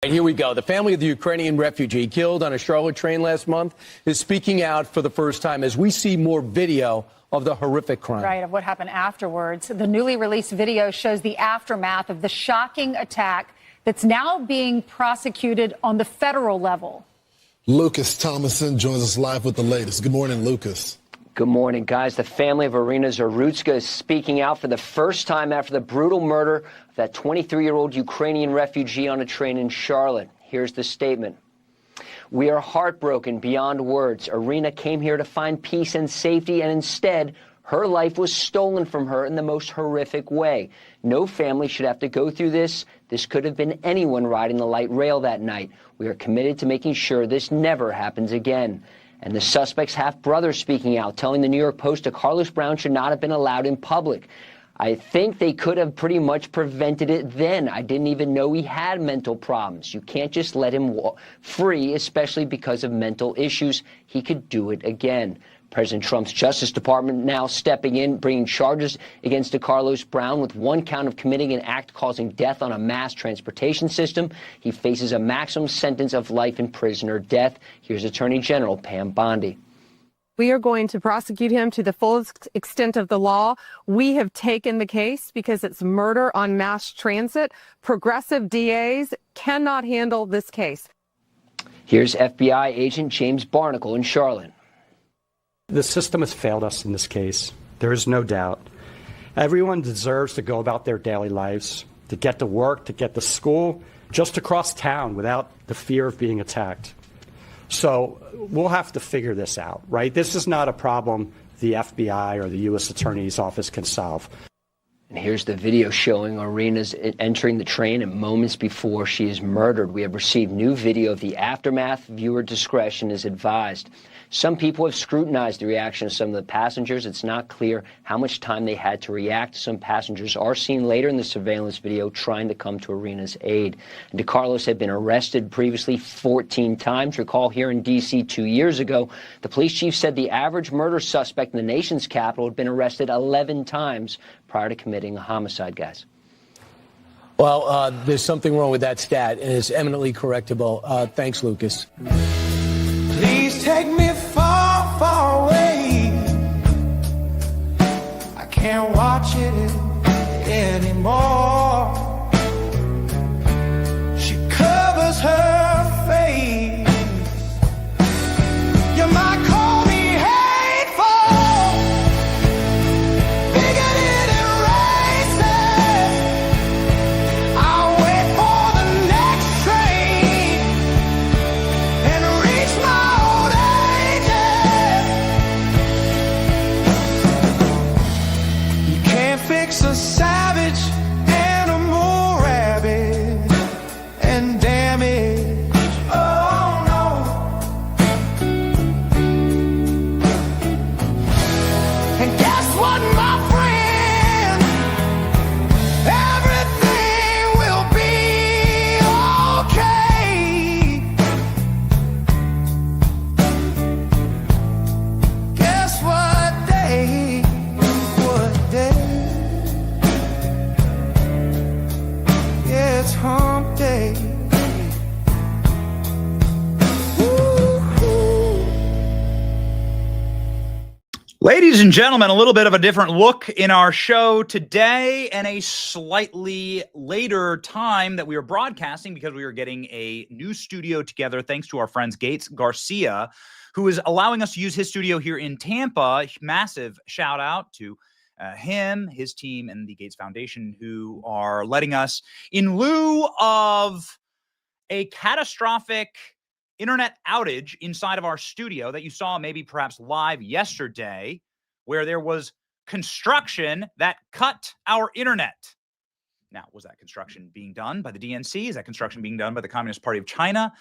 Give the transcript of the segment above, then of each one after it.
Here we go. The family of the Ukrainian refugee killed on a Charlotte train last month is speaking out for the first time as we see more video of the horrific crime. Right, of what happened afterwards. The newly released video shows the aftermath of the shocking attack that's now being prosecuted on the federal level. Lucas Thomason joins us live with the latest. Good morning, Lucas. Good morning, guys. The family of Irina Zarutska is speaking out for the first time after the brutal murder of that 23-year-old Ukrainian refugee on a train in Charlotte. Here's the statement. We are heartbroken beyond words. Irina came here to find peace and safety, and instead, her life was stolen from her in the most horrific way. No family should have to go through this. This could have been anyone riding the light rail that night. We are committed to making sure this never happens again. And the suspect's half-brother speaking out, telling the New York Post that Carlos Brown should not have been allowed in public. I think they could have pretty much prevented it then. I didn't even know he had mental problems. You can't just let him free, especially because of mental issues. He could do it again. President Trump's Justice Department now stepping in, bringing charges against Carlos Brown with one count of committing an act causing death on a mass transportation system. He faces a maximum sentence of life in prison or death. Here's Attorney General Pam Bondi. We are going to prosecute him to the full extent of the law. We have taken the case because it's murder on mass transit. Progressive DAs cannot handle this case. Here's FBI agent James Barnacle in Charlotte. The system has failed us in this case. There is no doubt. Everyone deserves to go about their daily lives, to get to work, to get to school, just across town without the fear of being attacked. So we'll have to figure this out, right? This is not a problem the FBI or the U.S. Attorney's Office can solve. And here's the video showing Irina's entering the train and moments before she is murdered. We have received new video of the aftermath. Viewer discretion is advised. Some people have scrutinized the reaction of some of the passengers. It's not clear how much time they had to react. Some passengers are seen later in the surveillance video trying to come to Irina's aid. And DeCarlos had been arrested previously 14 times. Recall here in D.C. 2 years ago, the police chief said the average murder suspect in the nation's capital had been arrested 11 times prior to committing a homicide, guys. Well, there's something wrong with that stat, and it's eminently correctable. Thanks, Lucas. Please take me far, far away. I can't watch it anymore. She covers her face. You might call me hateful, bigoted and racist. I'll wait for the next train and reach my old ages. You can't fix a savage animal, rabid and damaged. Oh no. And guess what, my friend? Everything will be okay. Guess what day? What day? Yeah, it's hump day. Ladies and gentlemen, a little bit of a different look in our show today and a slightly later time that we are broadcasting because we are getting a new studio together thanks to our friends Gates Garcia, who is allowing us to use his studio here in Tampa. Massive shout out to him, his team, and the Gates Foundation, who are letting us, in lieu of a catastrophic internet outage inside of our studio that you saw maybe perhaps live yesterday, where there was construction that cut our internet. Now, was that construction being done by the DNC? Is that construction being done by the Communist Party of China?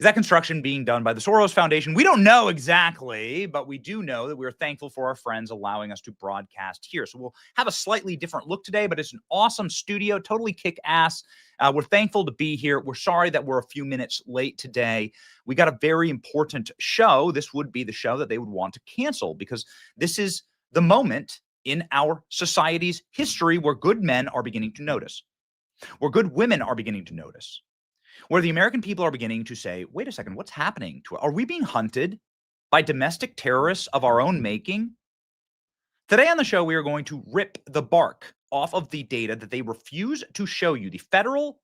Is that construction being done by the Soros Foundation? We don't know exactly, but we do know that we're thankful for our friends allowing us to broadcast here. So we'll have a slightly different look today, but it's an awesome studio, totally kick-ass. We're thankful to be here. We're sorry that we're a few minutes late today. We got a very important show. This would be the show that they would want to cancel because this is the moment in our society's history where good men are beginning to notice, where good women are beginning to notice, where the American people are beginning to say, wait a second, what's happening to us? Are we being hunted by domestic terrorists of our own making? Today on the show, we are going to rip the bark off of the data that they refuse to show you, the federal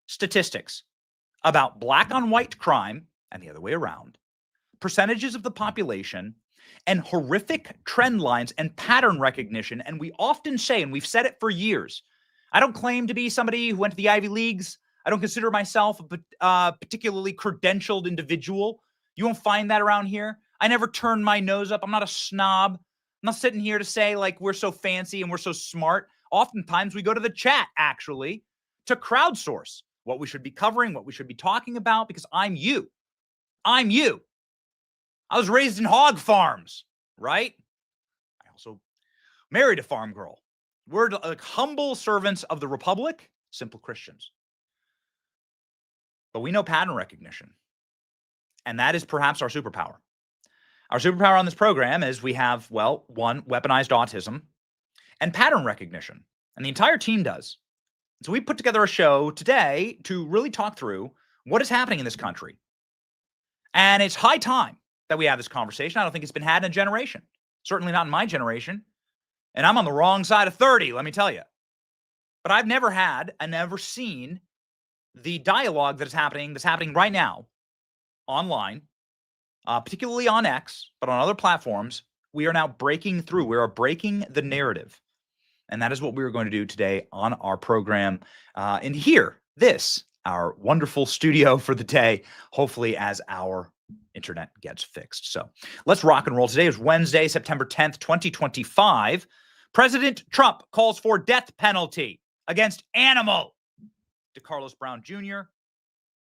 statistics about black on white crime and the other way around, percentages of the population, and horrific trend lines and pattern recognition. And we often say, and we've said it for years, I don't claim to be somebody who went to the Ivy Leagues. I don't consider myself a particularly credentialed individual. You won't find that around here. I never turn my nose up. I'm not a snob. I'm not sitting here to say like we're so fancy and we're so smart. Oftentimes we go to the chat actually to crowdsource what we should be covering, what we should be talking about, because I'm you. I'm you. I was raised in hog farms, right? I also married a farm girl. We're like humble servants of the Republic, simple Christians. But we know pattern recognition. And that is perhaps our superpower. Our superpower on this program is we have, well, one, weaponized autism and pattern recognition. And the entire team does. So we put together a show today to really talk through what is happening in this country. And it's high time that we have this conversation. I don't think it's been had in a generation. Certainly not in my generation. And I'm on the wrong side of 30, let me tell you. But I've never had and never seen the dialogue that's happening right now online, particularly on X, but on other platforms. We are now breaking through. We are breaking the narrative. And that is what we are going to do today on our program. And here, our wonderful studio for the day, hopefully as our internet gets fixed. So let's rock and roll. Today is Wednesday, September 10th, 2025. President Trump calls for death penalty against animal DeCarlos Brown Jr.,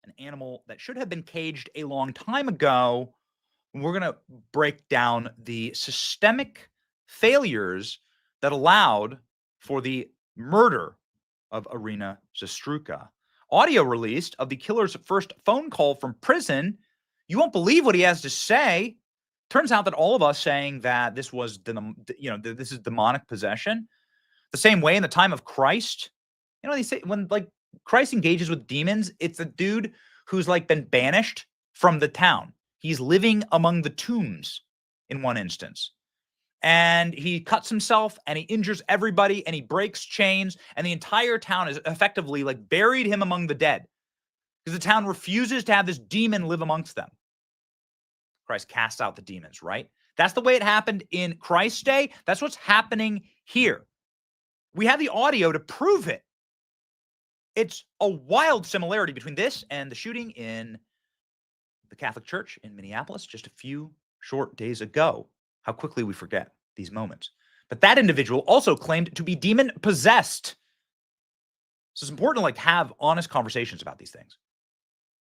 an animal that should have been caged a long time ago. We're going to break down the systemic failures that allowed for the murder of Irina Zastruka. Audio released of the killer's first phone call from prison. You won't believe what he has to say. Turns out that all of us saying that this was, this is demonic possession, the same way in the time of Christ. They say when like Christ engages with demons, it's a dude who's like been banished from the town. He's living among the tombs in one instance. And he cuts himself and he injures everybody and he breaks chains. And the entire town is effectively like buried him among the dead because the town refuses to have this demon live amongst them. Christ casts out the demons, right? That's the way it happened in Christ's day. That's what's happening here. We have the audio to prove it. It's a wild similarity between this and the shooting in the Catholic Church in Minneapolis just a few short days ago. How quickly we forget these moments. But that individual also claimed to be demon possessed. So it's important to have honest conversations about these things.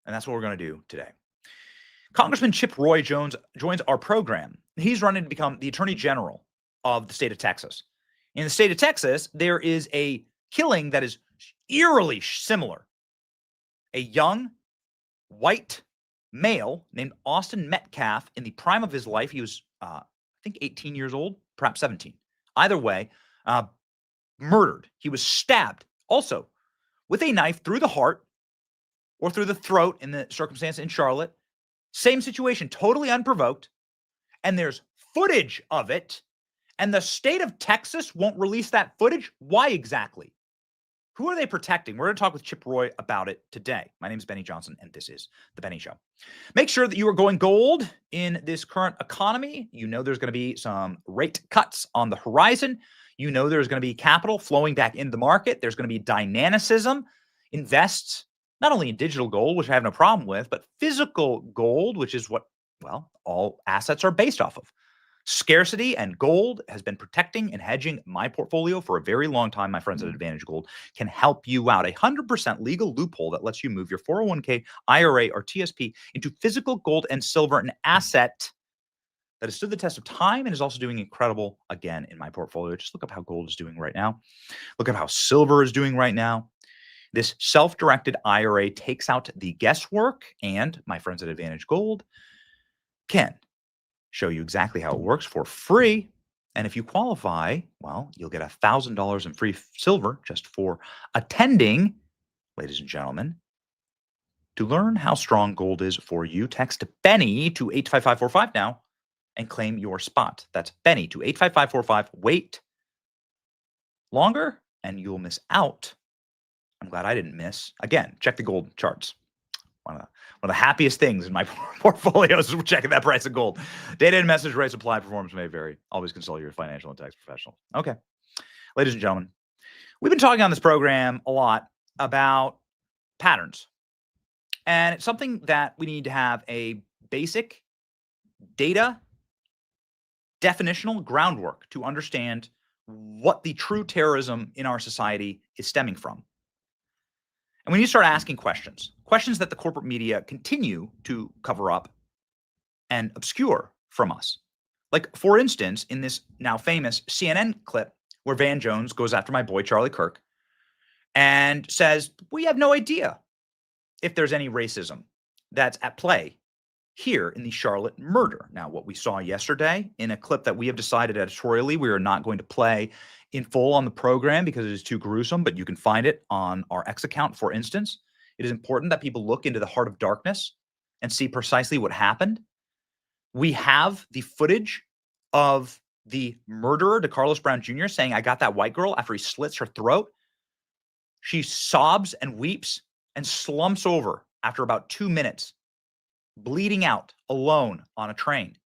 And that's what we're going to do today. Congressman Chip Roy joins our program. He's running to become the Attorney General of the state of Texas. In the state of Texas, there is a killing that is eerily similar. A young, white male named Austin Metcalf, in the prime of his life, he was, I think, 18 years old, perhaps 17. Either way, murdered. He was stabbed also with a knife through the heart or through the throat in the circumstance in Charlotte. Same situation, totally unprovoked. And there's footage of it. And the state of Texas won't release that footage. Why exactly? Who are they protecting? We're going to talk with Chip Roy about it today. My name is Benny Johnson, and this is The Benny Show. Make sure that you are going gold in this current economy. You know there's going to be some rate cuts on the horizon. You know there's going to be capital flowing back into the market. There's going to be dynamicism. Invest not only in digital gold, which I have no problem with, but physical gold, which is what, well, all assets are based off of. Scarcity and gold has been protecting and hedging my portfolio for a very long time. My friends at Advantage Gold can help you out. 100% legal loophole that lets you move your 401k, IRA, or TSP into physical gold and silver, an asset that has stood the test of time and is also doing incredible again in my portfolio. Just look up how gold is doing right now. Look at how silver is doing right now. This self-directed IRA takes out the guesswork, and my friends at Advantage Gold can show you exactly how it works for free. And if you qualify, well, you'll get $1,000 in free silver just for attending, ladies and gentlemen, To learn how strong gold is for you, text Benny to 85545 now and claim your spot. That's Benny to 85545. Wait longer and you'll miss out. I'm glad I didn't miss. Again, check the gold charts. One of the happiest things in my portfolio is checking that price of gold. Data and message rate supply performance may vary. Always consult your financial and tax professional. Okay. Ladies and gentlemen, we've been talking on this program a lot about patterns. And it's something that we need to have a basic data definitional groundwork to understand what the true terrorism in our society is stemming from. And we need to start asking questions that the corporate media continue to cover up and obscure from us. Like, for instance, in this now famous CNN clip where Van Jones goes after my boy Charlie Kirk and says, we have no idea if there's any racism that's at play here in the Charlotte murder. Now, what we saw yesterday in a clip that we have decided editorially we are not going to play in full on the program because it is too gruesome, but you can find it on our X account, for instance. It is important that people look into the heart of darkness and see precisely what happened. We have the footage of the murderer, DeCarlos Brown Jr., saying, I got that white girl, after he slits her throat. She sobs and weeps and slumps over after about 2 minutes, bleeding out alone on a train.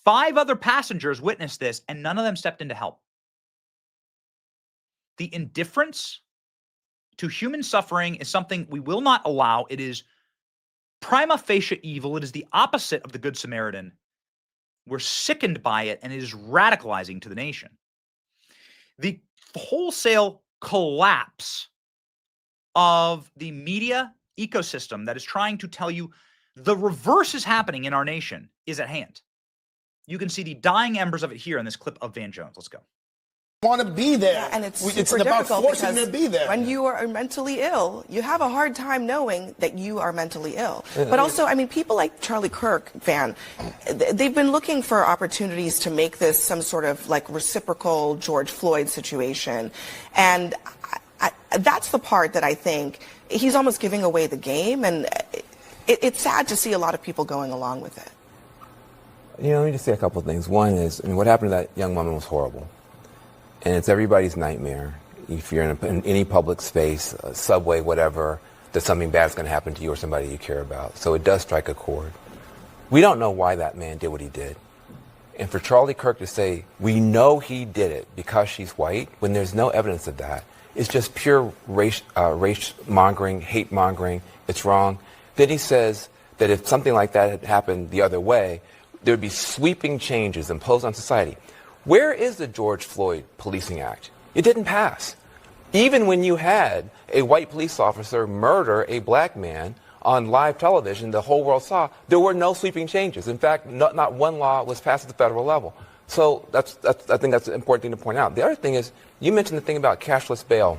5 other passengers witnessed this, and none of them stepped in to help. The indifference to human suffering is something we will not allow. It is prima facie evil. It is the opposite of the Good Samaritan. We're sickened by it, and it is radicalizing to the nation. The wholesale collapse of the media ecosystem that is trying to tell you the reverse is happening in our nation is at hand. You can see the dying embers of it here in this clip of Van Jones. Let's go. Want to be there. Yeah, and it's It's super about difficult forcing them because to be there. when you are mentally ill, you have a hard time knowing that you are mentally ill. But also, I mean, people like Charlie Kirk, Van, they've been looking for opportunities to make this some sort of like reciprocal George Floyd situation. And that's the part that I think he's almost giving away the game. And it's sad to see a lot of people going along with it. You know, let me just say a couple of things. One is, I mean, what happened to that young woman was horrible. And it's everybody's nightmare. If you're in any public space, subway, whatever, that something bad is going to happen to you or somebody you care about. So it does strike a chord. We don't know why that man did what he did. And for Charlie Kirk to say, we know he did it because she's white, when there's no evidence of that, it's just pure race mongering, hate mongering. It's wrong. Then he says that if something like that had happened the other way, there would be sweeping changes imposed on society. Where is the George Floyd Policing Act? It didn't pass. Even when you had a white police officer murder a black man on live television, the whole world saw, there were no sweeping changes. In fact, not one law was passed at the federal level. So I think that's an important thing to point out. The other thing is, you mentioned the thing about cashless bail.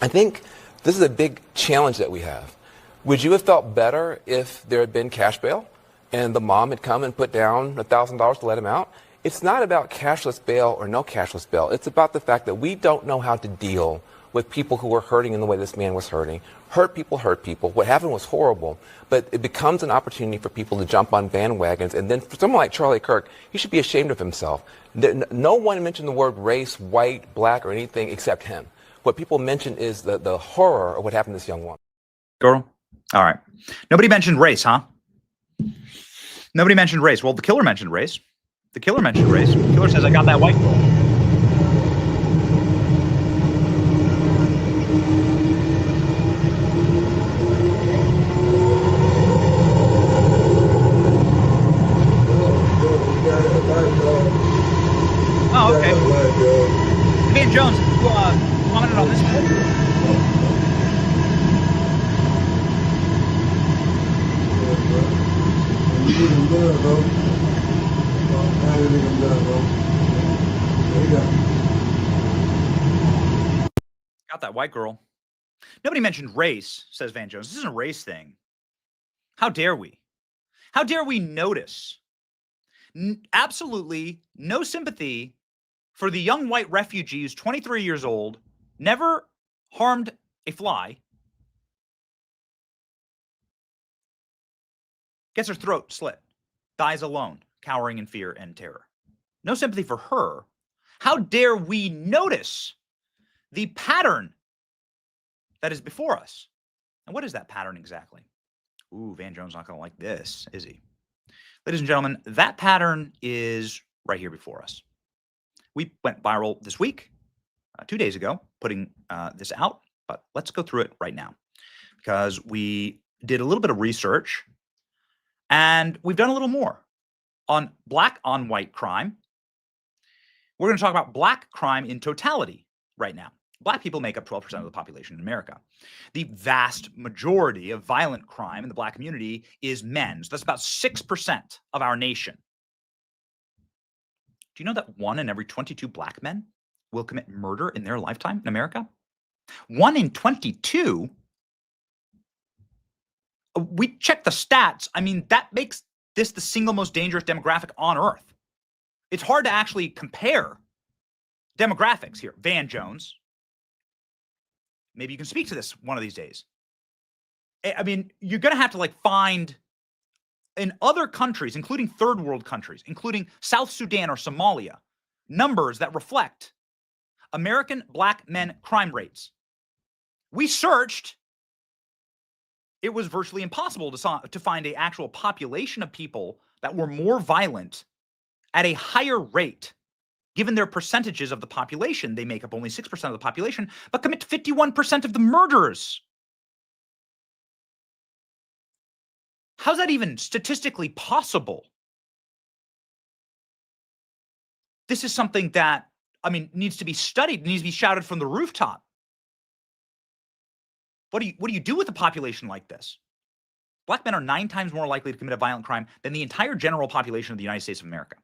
I think this is a big challenge that we have. Would you have felt better if there had been cash bail and the mom had come and put down $1,000 to let him out? It's not about cashless bail or no cashless bail. It's about the fact that we don't know how to deal with people who are hurting in the way this man was hurting. Hurt people hurt people. What happened was horrible, but it becomes an opportunity for people to jump on bandwagons. And then for someone like Charlie Kirk, he should be ashamed of himself. No one mentioned the word race, white, black, or anything except him. What people mention is the horror of what happened to this young woman. Girl? All right. Nobody mentioned race, huh? Nobody mentioned race. Well, the killer mentioned race. The killer mentioned race. The killer says, I got that white girl. Oh, okay. Van Jones, you commented on this. Got that white girl. Nobody mentioned race, says Van Jones. This isn't a race thing. How dare we? How dare we notice? Absolutely no sympathy for the young white refugee who's 23 years old, never harmed a fly, gets her throat slit, dies alone, cowering in fear and terror. No sympathy for her. How dare we notice the pattern that is before us? And what is that pattern exactly? Ooh, Van Jones not going to like this, is he? Ladies and gentlemen, that pattern is right here before us. We went viral this week, 2 days ago, putting this out, but let's go through it right now because we did a little bit of research and we've done a little more on black on white crime. We're going to talk about black crime in totality right now. Black people make up 12% of the population in America. The vast majority of violent crime in the black community is men. So that's about 6% of our nation. Do you know that 1 in every 22 black men will commit murder in their lifetime in America? 1 in 22? We check the stats. I mean, that makes this the single most dangerous demographic on earth. It's hard to actually compare demographics here. Van Jones, maybe you can speak to this one of these days. I mean, you're going to have to find in other countries, including third world countries, including South Sudan or Somalia, numbers that reflect American black men crime rates. We searched. It was virtually impossible to find an actual population of people that were more violent at a higher rate, given their percentages of the population. They make up only 6% of the population, but commit 51% of the murders. How's that even statistically possible? This is something that, needs to be studied, needs to be shouted from the rooftop. What do you do with a population like this? Black men are 9 times more likely to commit a violent crime than the entire general population of the United States of America.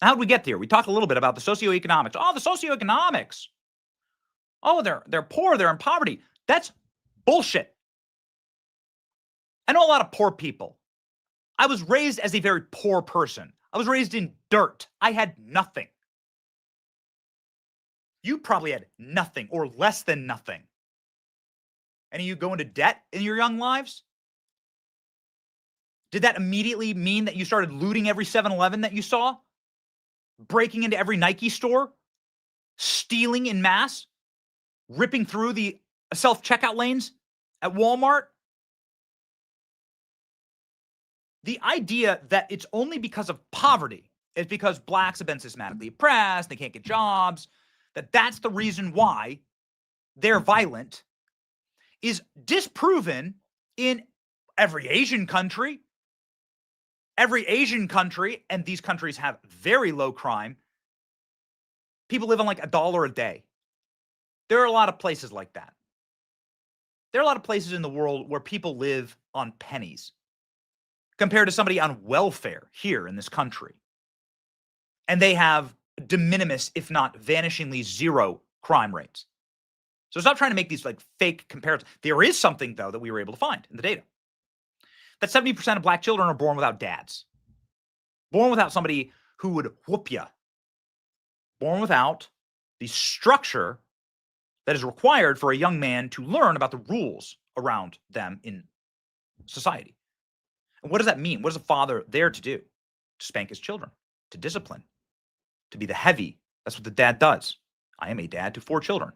How did we get there? We talked a little bit about the socioeconomics. Oh, the socioeconomics. Oh, they're poor, they're in poverty. That's bullshit. I know a lot of poor people. I was raised as a very poor person. I was raised in dirt. I had nothing. You probably had nothing or less than nothing. Any of you go into debt in your young lives? Did that immediately mean that you started looting every 7-Eleven that you saw? Breaking into every Nike store? Stealing in mass? Ripping through the self-checkout lanes at Walmart? The idea that it's only because of poverty, it's because blacks have been systematically oppressed, they can't get jobs, that's the reason why they're violent, is disproven in every Asian country. Every Asian country, and these countries have very low crime. People live on $1 a day. There are a lot of places like that. There are a lot of places in the world where people live on pennies compared to somebody on welfare here in this country. And they have de minimis, if not vanishingly zero crime rates. So stop trying to make these fake comparisons. There is something, though, that we were able to find in the data. That 70% of black children are born without dads. Born without somebody who would whoop you. Born without the structure that is required for a young man to learn about the rules around them in society. And what does that mean? What is a father there to do? To spank his children, to discipline, to be the heavy. That's what the dad does. I am a dad to 4 children.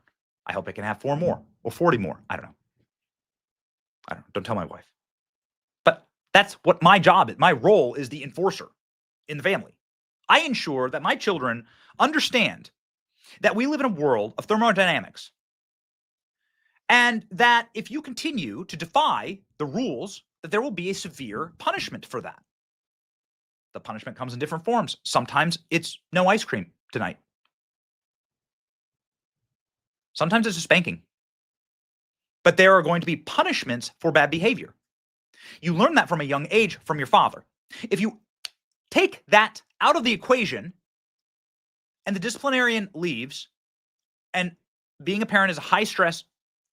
I hope I can have 4 more or 40 more. I don't know. Don't tell my wife. But that's what my job is. My role is the enforcer in the family. I ensure that my children understand that we live in a world of thermodynamics. And that if you continue to defy the rules, that there will be a severe punishment for that. The punishment comes in different forms. Sometimes it's no ice cream tonight. Sometimes it's a spanking. But there are going to be punishments for bad behavior. You learn that from a young age from your father. If you take that out of the equation and the disciplinarian leaves, and being a parent is a high stress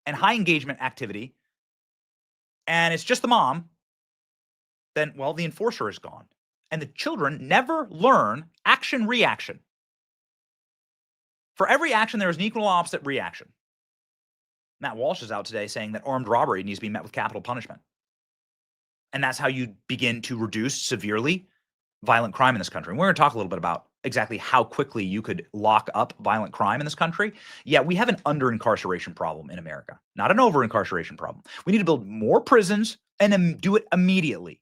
and high engagement activity, and it's just the mom, then, well, the enforcer is gone. And the children never learn action-reaction. For every action, there is an equal opposite reaction. Matt Walsh is out today saying that armed robbery needs to be met with capital punishment. And that's how you begin to reduce severely violent crime in this country. And we're going to talk a little bit about exactly how quickly you could lock up violent crime in this country. Yeah, we have an under-incarceration problem in America, not an over-incarceration problem. We need to build more prisons and do it immediately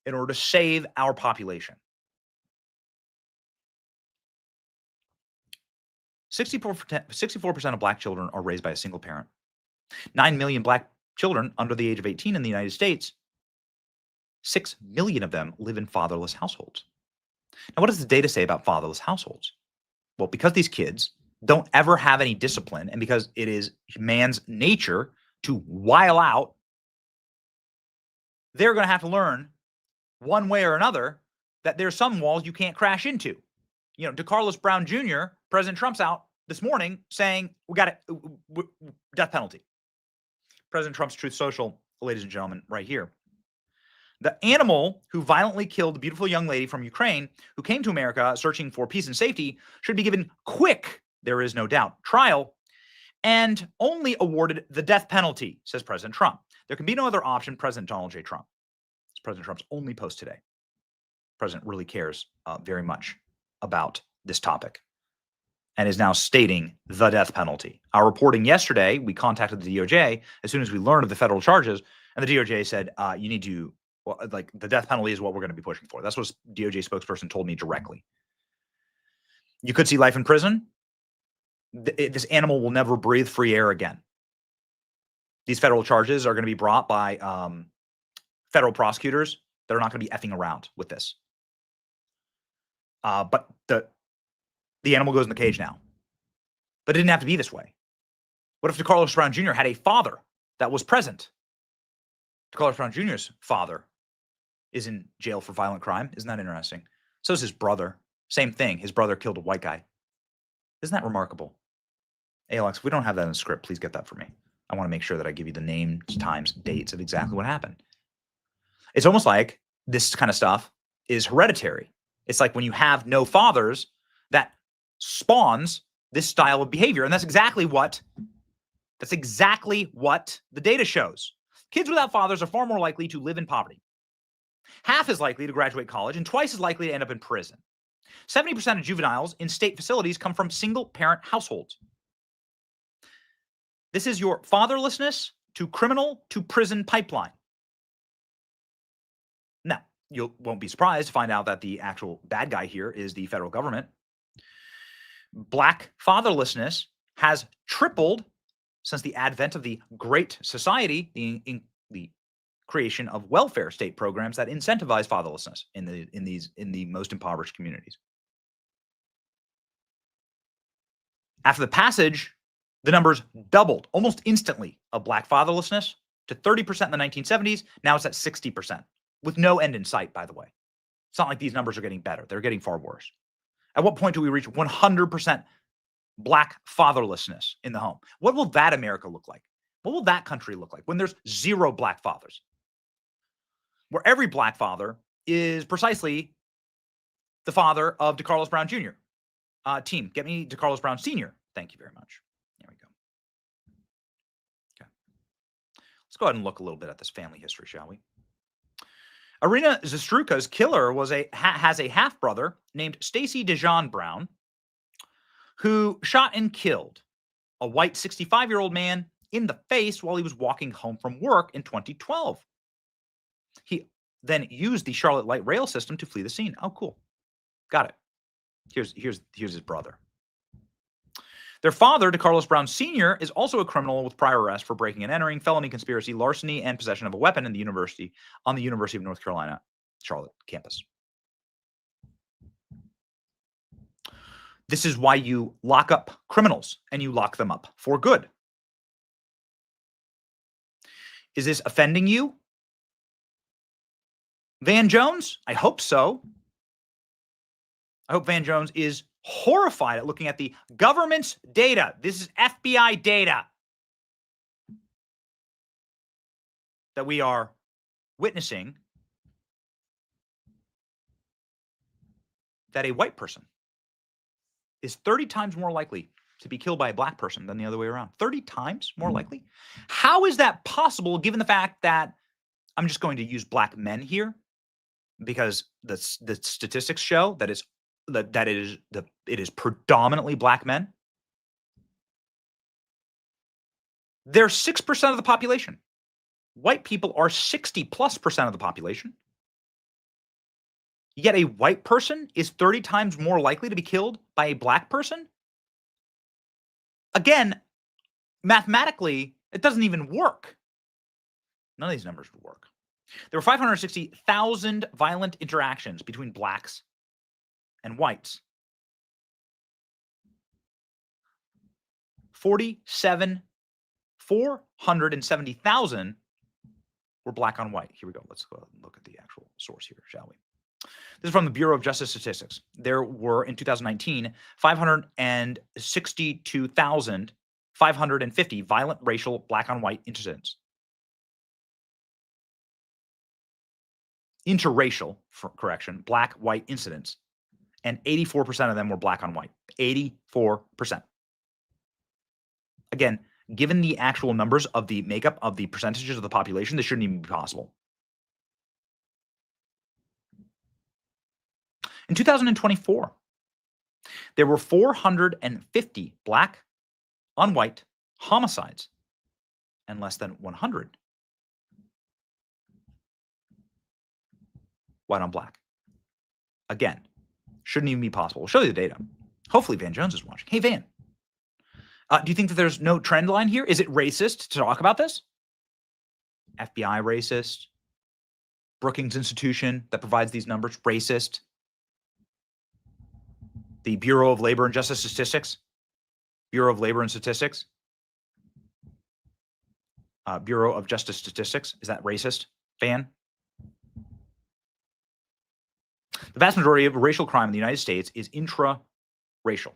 in order to save our population. 64% of black children are raised by a single parent. 9 million black children under the age of 18 in the United States. 6 million of them live in fatherless households. Now, what does the data say about fatherless households? Well, because these kids don't ever have any discipline, and because it is man's nature to while out, they're going to have to learn one way or another that there's some walls you can't crash into. You know, DeCarlos Brown Jr., President Trump's out this morning saying, we got it, death penalty. President Trump's Truth Social, ladies and gentlemen, right here. The animal who violently killed the beautiful young lady from Ukraine who came to America searching for peace and safety should be given quick, there is no doubt, trial and only awarded the death penalty, says President Trump. There can be no other option, President Donald J. Trump. It's President Trump's only post today. The president really cares very much about this topic and is now stating the death penalty. Our reporting yesterday, we contacted the DOJ as soon as we learned of the federal charges, and the DOJ said, you need to, well, like the death penalty is what we're going to be pushing for. That's what DOJ spokesperson told me directly. You could see life in prison. This animal will never breathe free air again. These federal charges are going to be brought by federal prosecutors that are not going to be effing around with this. But the animal goes in the cage now. But it didn't have to be this way. What if DeCarlos Brown Jr. had a father that was present? DeCarlos Brown Jr.'s father is in jail for violent crime. Isn't that interesting? So is his brother. Same thing. His brother killed a white guy. Isn't that remarkable? Hey, Alex, if we don't have that in the script, please get that for me. I want to make sure that I give you the names, times, dates of exactly what happened. It's almost like this kind of stuff is hereditary. It's like when you have no fathers, that spawns this style of behavior. And that's exactly what the data shows. Kids without fathers are far more likely to live in poverty, half as likely to graduate college, and twice as likely to end up in prison. 70% of juveniles in state facilities come from single-parent households. This is your fatherlessness to criminal to prison pipeline. Now, you won't be surprised to find out that the actual bad guy here is the federal government. Black fatherlessness has tripled since the advent of the Great Society, the creation of welfare state programs that incentivize fatherlessness in the most impoverished communities. After the passage, the numbers doubled almost instantly of black fatherlessness to 30% in the 1970s. Now it's at 60%, with no end in sight, by the way. It's not like these numbers are getting better. They're getting far worse. At what point do we reach 100% black fatherlessness in the home? What will that America look like? What will that country look like when there's zero black fathers? Where every black father is precisely the father of DeCarlos Brown Jr. Team, get me DeCarlos Brown Sr. Thank you very much. There we go. Okay. Let's go ahead and look a little bit at this family history, shall we? Irina Zastruka's killer has a half-brother named Stacy DeJean Brown, who shot and killed a white 65-year-old man in the face while he was walking home from work in 2012. He then used the Charlotte light rail system to flee the scene. Oh, cool. Got it. Here's his brother. Their father, DeCarlos Brown Sr., is also a criminal with prior arrest for breaking and entering, felony conspiracy, larceny, and possession of a weapon on the University of North Carolina, Charlotte campus. This is why you lock up criminals, and you lock them up for good. Is this offending you, Van Jones? I hope so. I hope Van Jones is horrified at looking at the government's data. This is FBI data that we are witnessing, that a white person is 30 times more likely to be killed by a black person than the other way around. 30 times more likely? How is that possible given the fact that I'm just going to use black men here because the statistics show that it is predominantly black men. They're 6% of the population. White people are 60+% of the population. Yet a white person is 30 times more likely to be killed by a black person? Again, mathematically, it doesn't even work. None of these numbers would work. There were 560,000 violent interactions between blacks and whites. 470,000 were black on white. Here we go. Let's go and look at the actual source here, shall we? This is from the Bureau of Justice Statistics. There were, in 2019, 562,550 violent racial black on white incidents. Interracial, for correction, black-white incidents. And 84% of them were black on white. 84%. Again, given the actual numbers of the makeup of the percentages of the population, this shouldn't even be possible. In 2024, there were 450 black on white homicides and less than 100 white on black. Again, shouldn't even be possible. We'll show you the data. Hopefully Van Jones is watching. Hey, Van, do you think that there's no trend line here? Is it racist to talk about this? FBI racist. Brookings Institution that provides these numbers, racist. The Bureau of Labor and Justice Statistics. Bureau of Labor and Statistics. Bureau of Justice Statistics. Is that racist, Van? The vast majority of racial crime in the United States is intra-racial.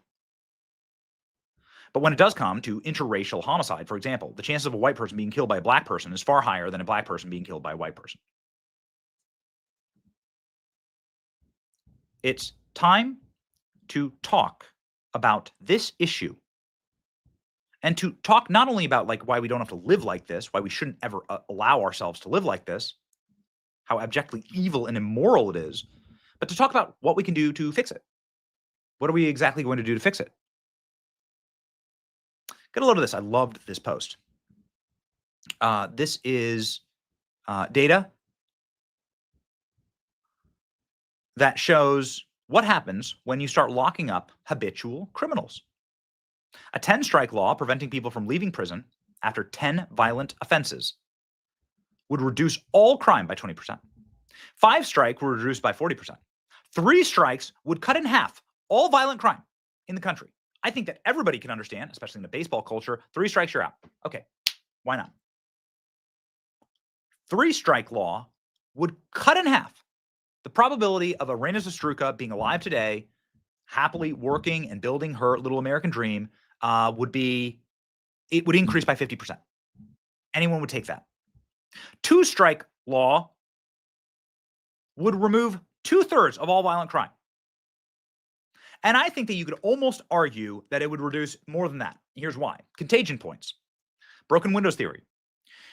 But when it does come to interracial homicide, for example, the chances of a white person being killed by a black person is far higher than a black person being killed by a white person. It's time to talk about this issue and to talk not only about like why we don't have to live like this, why we shouldn't ever allow ourselves to live like this, how abjectly evil and immoral it is, but to talk about what we can do to fix it. What are we exactly going to do to fix it? Get a load of this. I loved this post. This is data that shows what happens when you start locking up habitual criminals. A 10-strike law preventing people from leaving prison after 10 violent offenses would reduce all crime by 20%. 5-strike would reduce by 40%. 3 strikes would cut in half all violent crime in the country. I think that everybody can understand, especially in the baseball culture, 3 strikes, you're out. Okay, why not? 3-strike law would cut in half the probability of Irena Zastruka being alive today, happily working and building her little American dream, would increase by 50%. Anyone would take that. 2-strike law would remove 2/3 of all violent crime. And I think that you could almost argue that it would reduce more than that. Here's why. Contagion points. Broken windows theory.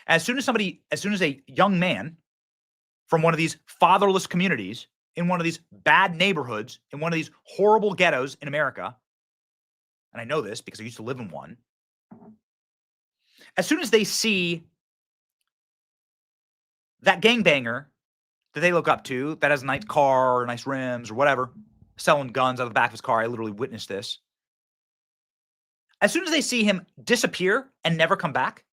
As soon as a young man from one of these fatherless communities, in one of these bad neighborhoods, in one of these horrible ghettos in America, and I know this because I used to live in one, as soon as they see that gangbanger that they look up to, that has a nice car or nice rims or whatever, selling guns out of the back of his car, I literally witnessed this. As soon as they see him disappear and never come back,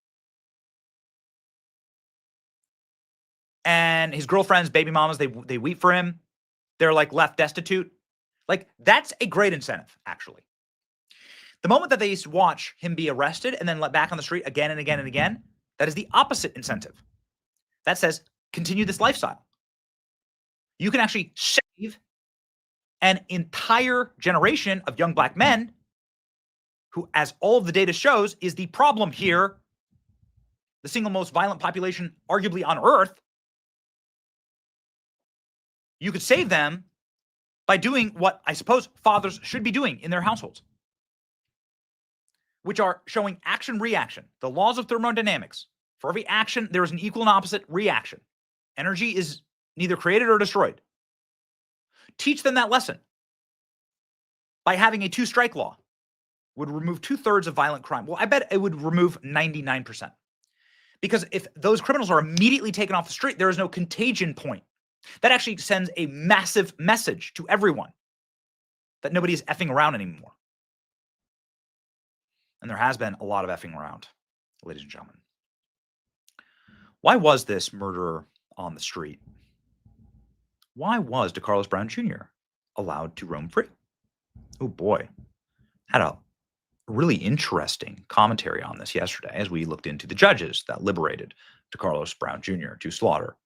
and his girlfriends, baby mamas, they weep for him, they're like left destitute, like that's a great incentive, actually. The moment that they watch him be arrested and then let back on the street again and again and again, that is the opposite incentive. That says, continue this lifestyle. You can actually save an entire generation of young black men who, as all of the data shows, is the problem here, the single most violent population arguably on earth. You could save them by doing what I suppose fathers should be doing in their households, which are showing action-reaction, the laws of thermodynamics. For every action, there is an equal and opposite reaction. Energy is neither created or destroyed. Teach them that lesson by having a two-strike law. Would remove 2/3 of violent crime. Well, I bet it would remove 99%. Because if those criminals are immediately taken off the street, there is no contagion point. That actually sends a massive message to everyone that nobody is effing around anymore. And there has been a lot of effing around, ladies and gentlemen. Why was this murderer on the street? Why was DeCarlos Brown Jr. allowed to roam free? Oh boy, had a really interesting commentary on this yesterday as we looked into the judges that liberated DeCarlos Brown Jr. to slaughter.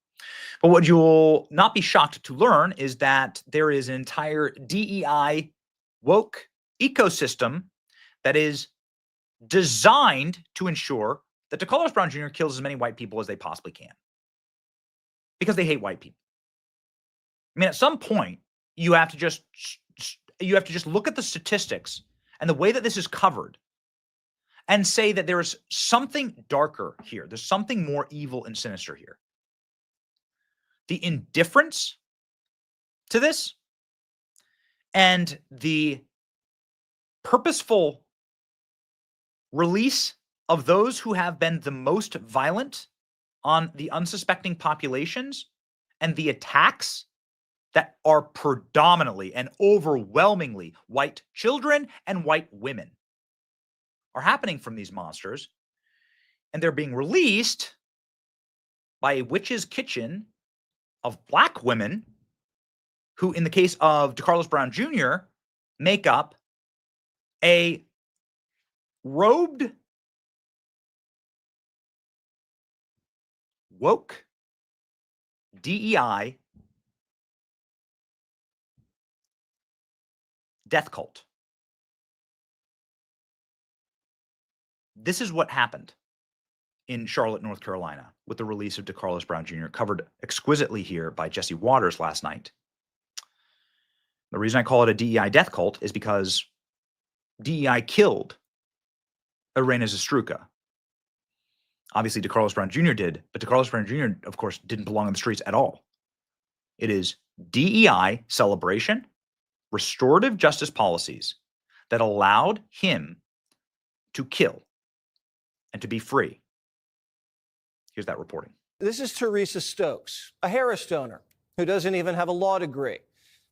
But what you'll not be shocked to learn is that there is an entire DEI woke ecosystem that is designed to ensure that DeCarlos Brown Jr. kills as many white people as they possibly can because they hate white people. I mean, at some point, you have to just look at the statistics and the way that this is covered and say that there is something darker here. There's something more evil and sinister here. The indifference to this and the purposeful release of those who have been the most violent on the unsuspecting populations and the attacks that are predominantly and overwhelmingly white children and white women are happening from these monsters, and they're being released by a witch's kitchen of black women who, in the case of DeCarlos Brown Jr., make up a robed, woke DEI death cult. This is what happened in Charlotte, North Carolina, with the release of DeCarlos Brown Jr., covered exquisitely here by Jesse Waters last night. The reason I call it a DEI death cult is because DEI killed Irena Zastruka. Obviously, DeCarlos Brown Jr. did, but DeCarlos Brown Jr., of course, didn't belong on the streets at all. It is DEI celebration, restorative justice policies that allowed him to kill and to be free. Here's that reporting. This is Teresa Stokes, a Harris donor who doesn't even have a law degree,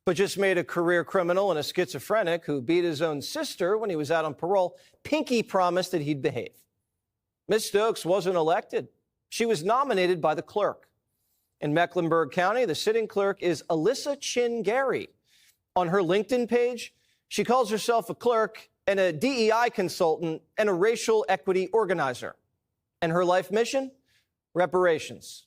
but just made a career criminal and a schizophrenic who beat his own sister when he was out on parole. Pinky promised that he'd behave. Ms. Stokes wasn't elected. She was nominated by the clerk. In Mecklenburg County, the sitting clerk is Alyssa Chin Gary. On her LinkedIn page, she calls herself a clerk and a DEI consultant and a racial equity organizer. And her life mission? Reparations.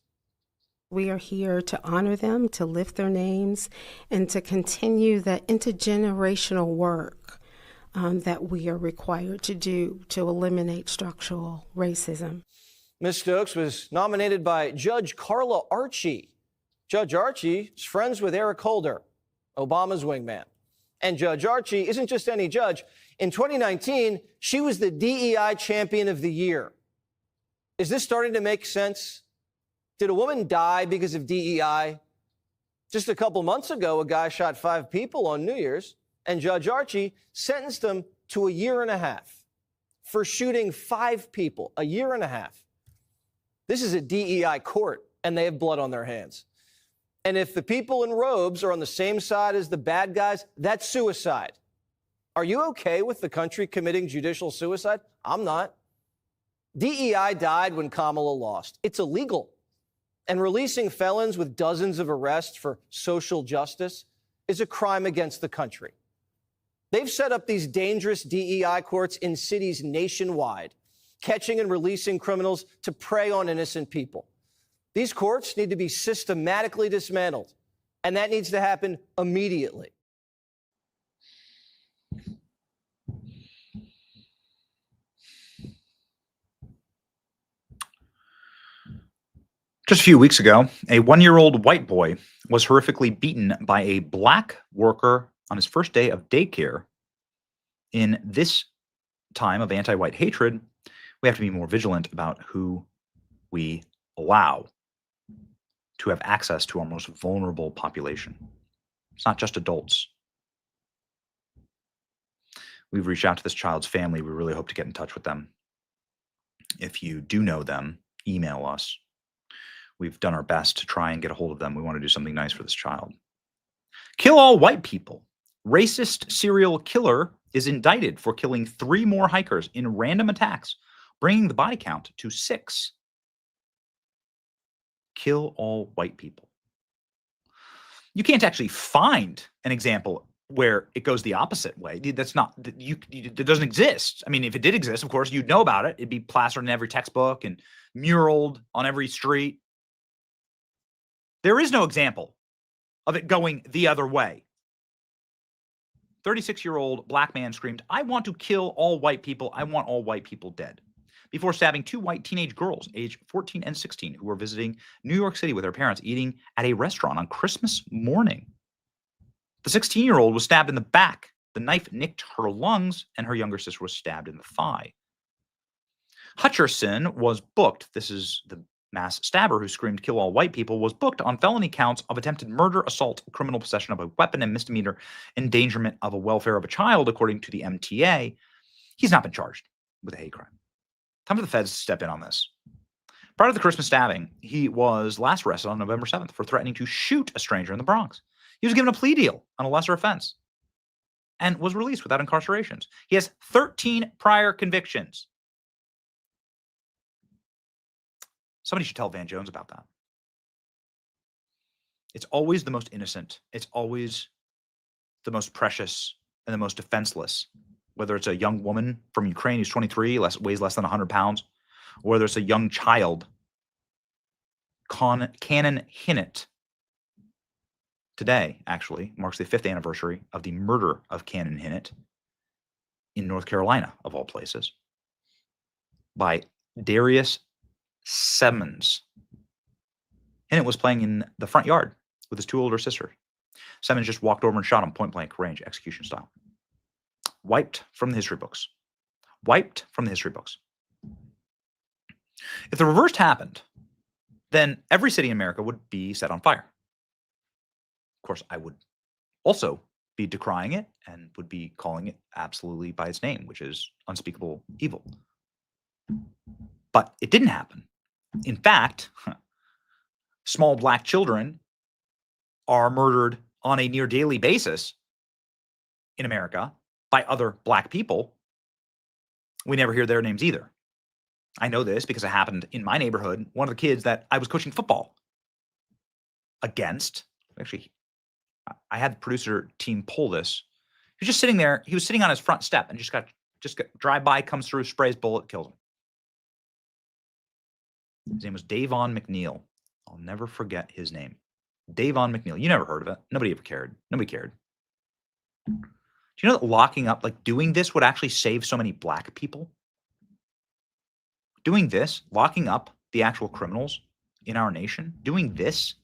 We are here to honor them, to lift their names, and to continue the intergenerational work that we are required to do to eliminate structural racism. Ms. Stokes was nominated by Judge Carla Archie. Judge Archie is friends with Eric Holder, Obama's wingman. And Judge Archie isn't just any judge. In 2019, she was the DEI Champion of the Year. Is this starting to make sense? Did a woman die because of DEI? Just a couple months ago, a guy shot 5 people on New Year's, and Judge Archie sentenced him to 1.5 years for shooting 5 people, 1.5 years. This is a DEI court, and they have blood on their hands. And if the people in robes are on the same side as the bad guys, that's suicide. Are you okay with the country committing judicial suicide? I'm not. DEI died when Kamala lost. It's illegal. And releasing felons with dozens of arrests for social justice is a crime against the country. They've set up these dangerous DEI courts in cities nationwide, catching and releasing criminals to prey on innocent people. These courts need to be systematically dismantled, and that needs to happen immediately. Just a few weeks ago, a 1-year-old white boy was horrifically beaten by a black worker on his first day of daycare. In this time of anti-white hatred, we have to be more vigilant about who we allow to have access to our most vulnerable population. It's not just adults. We've reached out to this child's family. We really hope to get in touch with them. If you do know them, email us. We've done our best to try and get a hold of them. We want to do something nice for this child. Kill all white people. Racist serial killer is indicted for killing 3 more hikers in random attacks, bringing the body count to 6. Kill all white people. You can't actually find an example where it goes the opposite way. That's not, it doesn't exist. I mean, if it did exist, of course, you'd know about it. It'd be plastered in every textbook and muraled on every street. There is no example of it going the other way. 36-year-old black man screamed, "I want to kill all white people. I want all white people dead," before stabbing 2 white teenage girls aged 14 and 16 who were visiting New York City with their parents eating at a restaurant on Christmas morning. The 16-year-old was stabbed in the back. The knife nicked her lungs, and her younger sister was stabbed in the thigh. Hutcherson was booked. This is the mass stabber who screamed, "Kill all white people," was booked on felony counts of attempted murder, assault, criminal possession of a weapon, and misdemeanor endangerment of the welfare of a child, according to the MTA. He's not been charged with a hate crime. Time for the feds to step in on this. Prior to the Christmas stabbing, he was last arrested on November 7th for threatening to shoot a stranger in the Bronx. He was given a plea deal on a lesser offense and was released without incarcerations. He has 13 prior convictions. Somebody should tell Van Jones about that. It's always the most innocent. It's always the most precious and the most defenseless. Whether it's a young woman from Ukraine who's 23, weighs less than 100 pounds, or whether it's a young child, Cannon Hinnett. Today, actually, marks the 5th anniversary of the murder of Cannon Hinnett in North Carolina, of all places, by Darius Simmons. Hinnett was playing in the front yard with his 2 older sisters. Simmons just walked over and shot him point-blank range, execution style. Wiped from the history books. Wiped from the history books. If the reverse happened, then every city in America would be set on fire. Of course, I would also be decrying it and would be calling it absolutely by its name, which is unspeakable evil. But it didn't happen. In fact, small black children are murdered on a near daily basis in America by other black people. We never hear their names either. I know this because it happened in my neighborhood. One of the kids that I was coaching football against, actually, I had the producer team pull this. He was just sitting there. He was sitting on his front step and just got drive-by, comes through, sprays bullet, kills him. His name was Davon McNeil. I'll never forget his name. Davon McNeil. You never heard of it. Nobody ever cared. Nobody cared. Do you know that locking up, like doing this, would actually save so many black people? Doing this, locking up the actual criminals in our nation, doing this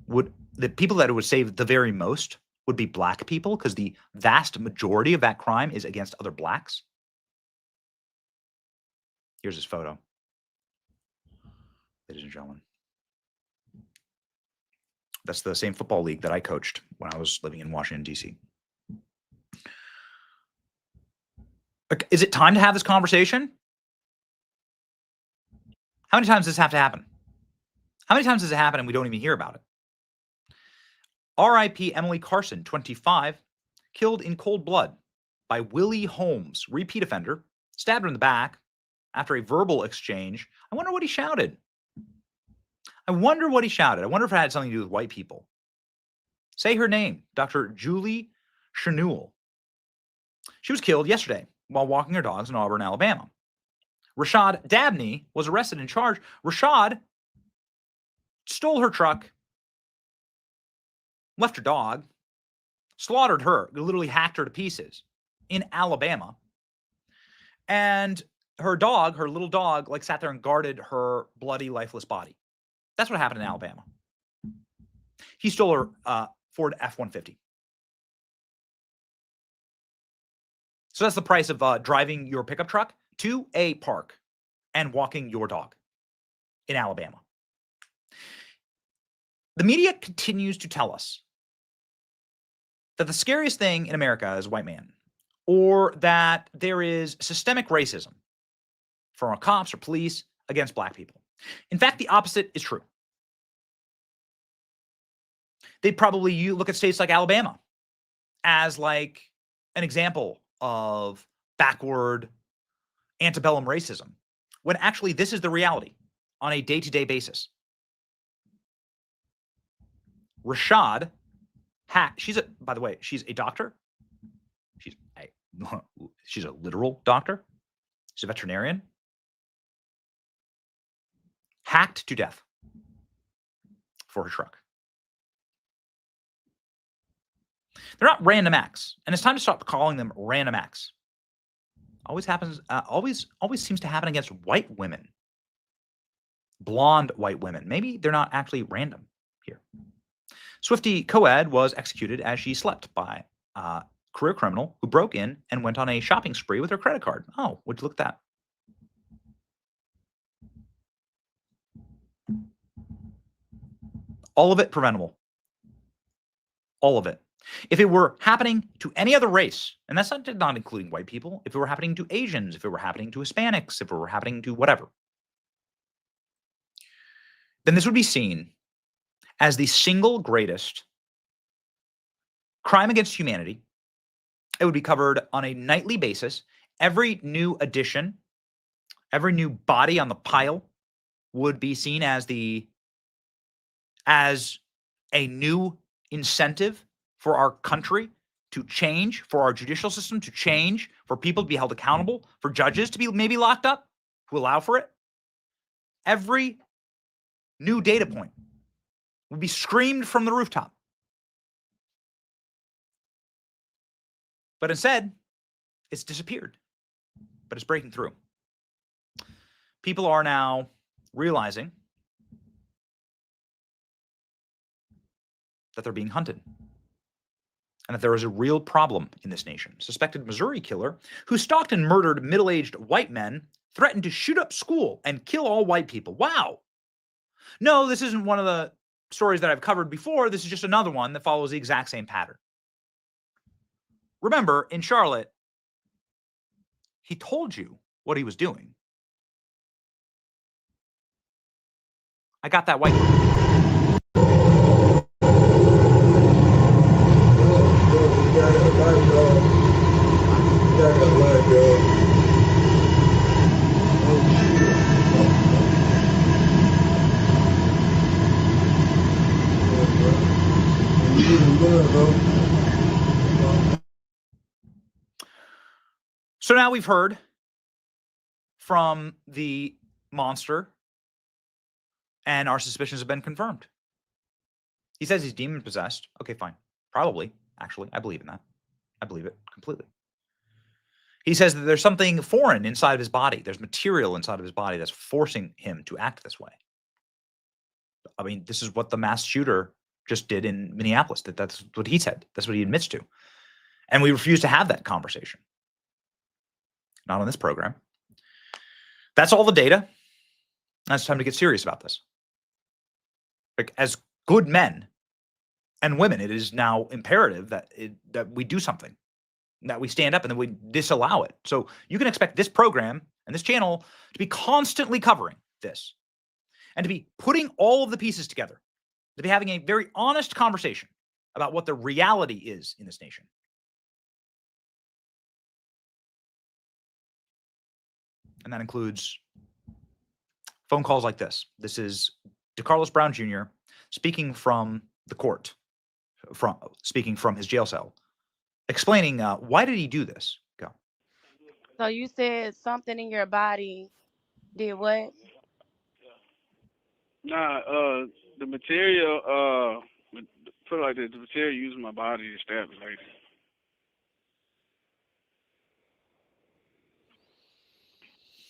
would, the people that it would save the very most would be black people, because the vast majority of that crime is against other blacks. Here's his photo. Ladies and gentlemen. That's the same football league that I coached when I was living in Washington, D.C. Is it time to have this conversation? How many times does this have to happen? How many times does it happen and we don't even hear about it? R.I.P. Emily Carson, 25, killed in cold blood by Willie Holmes, repeat offender, stabbed her in the back after a verbal exchange. I wonder what he shouted. I wonder what he shouted. I wonder if it had something to do with white people. Say her name, Dr. Julie Chernoul. She was killed yesterday while walking her dogs in Auburn, Alabama. Rashad Dabney was arrested and charged. Rashad stole her truck, left her dog, slaughtered her, literally hacked her to pieces in Alabama. And her dog, her little dog, like sat there and guarded her bloody, lifeless body. That's what happened in Alabama. He stole her Ford F-150. So that's the price of driving your pickup truck to a park and walking your dog in Alabama. the media continues to tell us that the scariest thing in America is a white man, or that there is systemic racism from our cops or police against black people. In fact, the opposite is true. They'd probably you look at states like Alabama as like an example of backward antebellum racism, when actually this is the reality on a day-to-day basis. Rashad, by the way, she's a doctor. She's a literal doctor. She's a veterinarian. Hacked to death for her truck. They're not random acts, and it's time to stop calling them random acts. Always happens. Always seems to happen against white women, blonde white women. Maybe they're not actually random here. Swiftie Coed was executed as she slept by a career criminal who broke in and went on a shopping spree with her credit card. Oh, would you look at that? All of it preventable. All of it. If it were happening to any other race, and that's not including white people, if it were happening to Asians, if it were happening to Hispanics, if it were happening to whatever, then this would be seen as the single greatest crime against humanity. It would be covered on a nightly basis. Every new addition, every new body on the pile would be seen as a new incentive for our country to change, for our judicial system to change, for people to be held accountable, for judges to be maybe locked up, to allow for it. Every new data point would be screamed from the rooftop. But instead, it's disappeared. But it's breaking through. People are now realizing that they're being hunted, and that there is a real problem in this nation. Suspected Missouri killer who stalked and murdered middle-aged white men threatened to shoot up school and kill all white people. Wow. No, this isn't one of the stories that I've covered before. This is just another one that follows the exact same pattern. Remember, in Charlotte, he told you what he was doing. I got that white girl. So now we've heard from the monster, and our suspicions have been confirmed. He says he's demon possessed. Okay, fine. Probably. Actually, I believe in that. I believe it completely. He says that there's something foreign inside of his body. There's material inside of his body that's forcing him to act this way. I mean, this is what the mass shooter just did in Minneapolis. That's what he said. That's what he admits to. And we refuse to have that conversation. Not on this program. That's all the data. Now it's time to get serious about this. Like, as good men and women, it is now imperative that we do something, that we stand up and that we disallow it. So you can expect this program and this channel to be constantly covering this, and to be putting all of the pieces together, to be having a very honest conversation about what the reality is in this nation. And that includes phone calls like this. This is DeCarlos Brown Jr. speaking from the court, speaking from his jail cell, explaining why did he do this. Go. So you said something in your body did what? Nah, the material, put it like this, the material used in my body to stab the lady.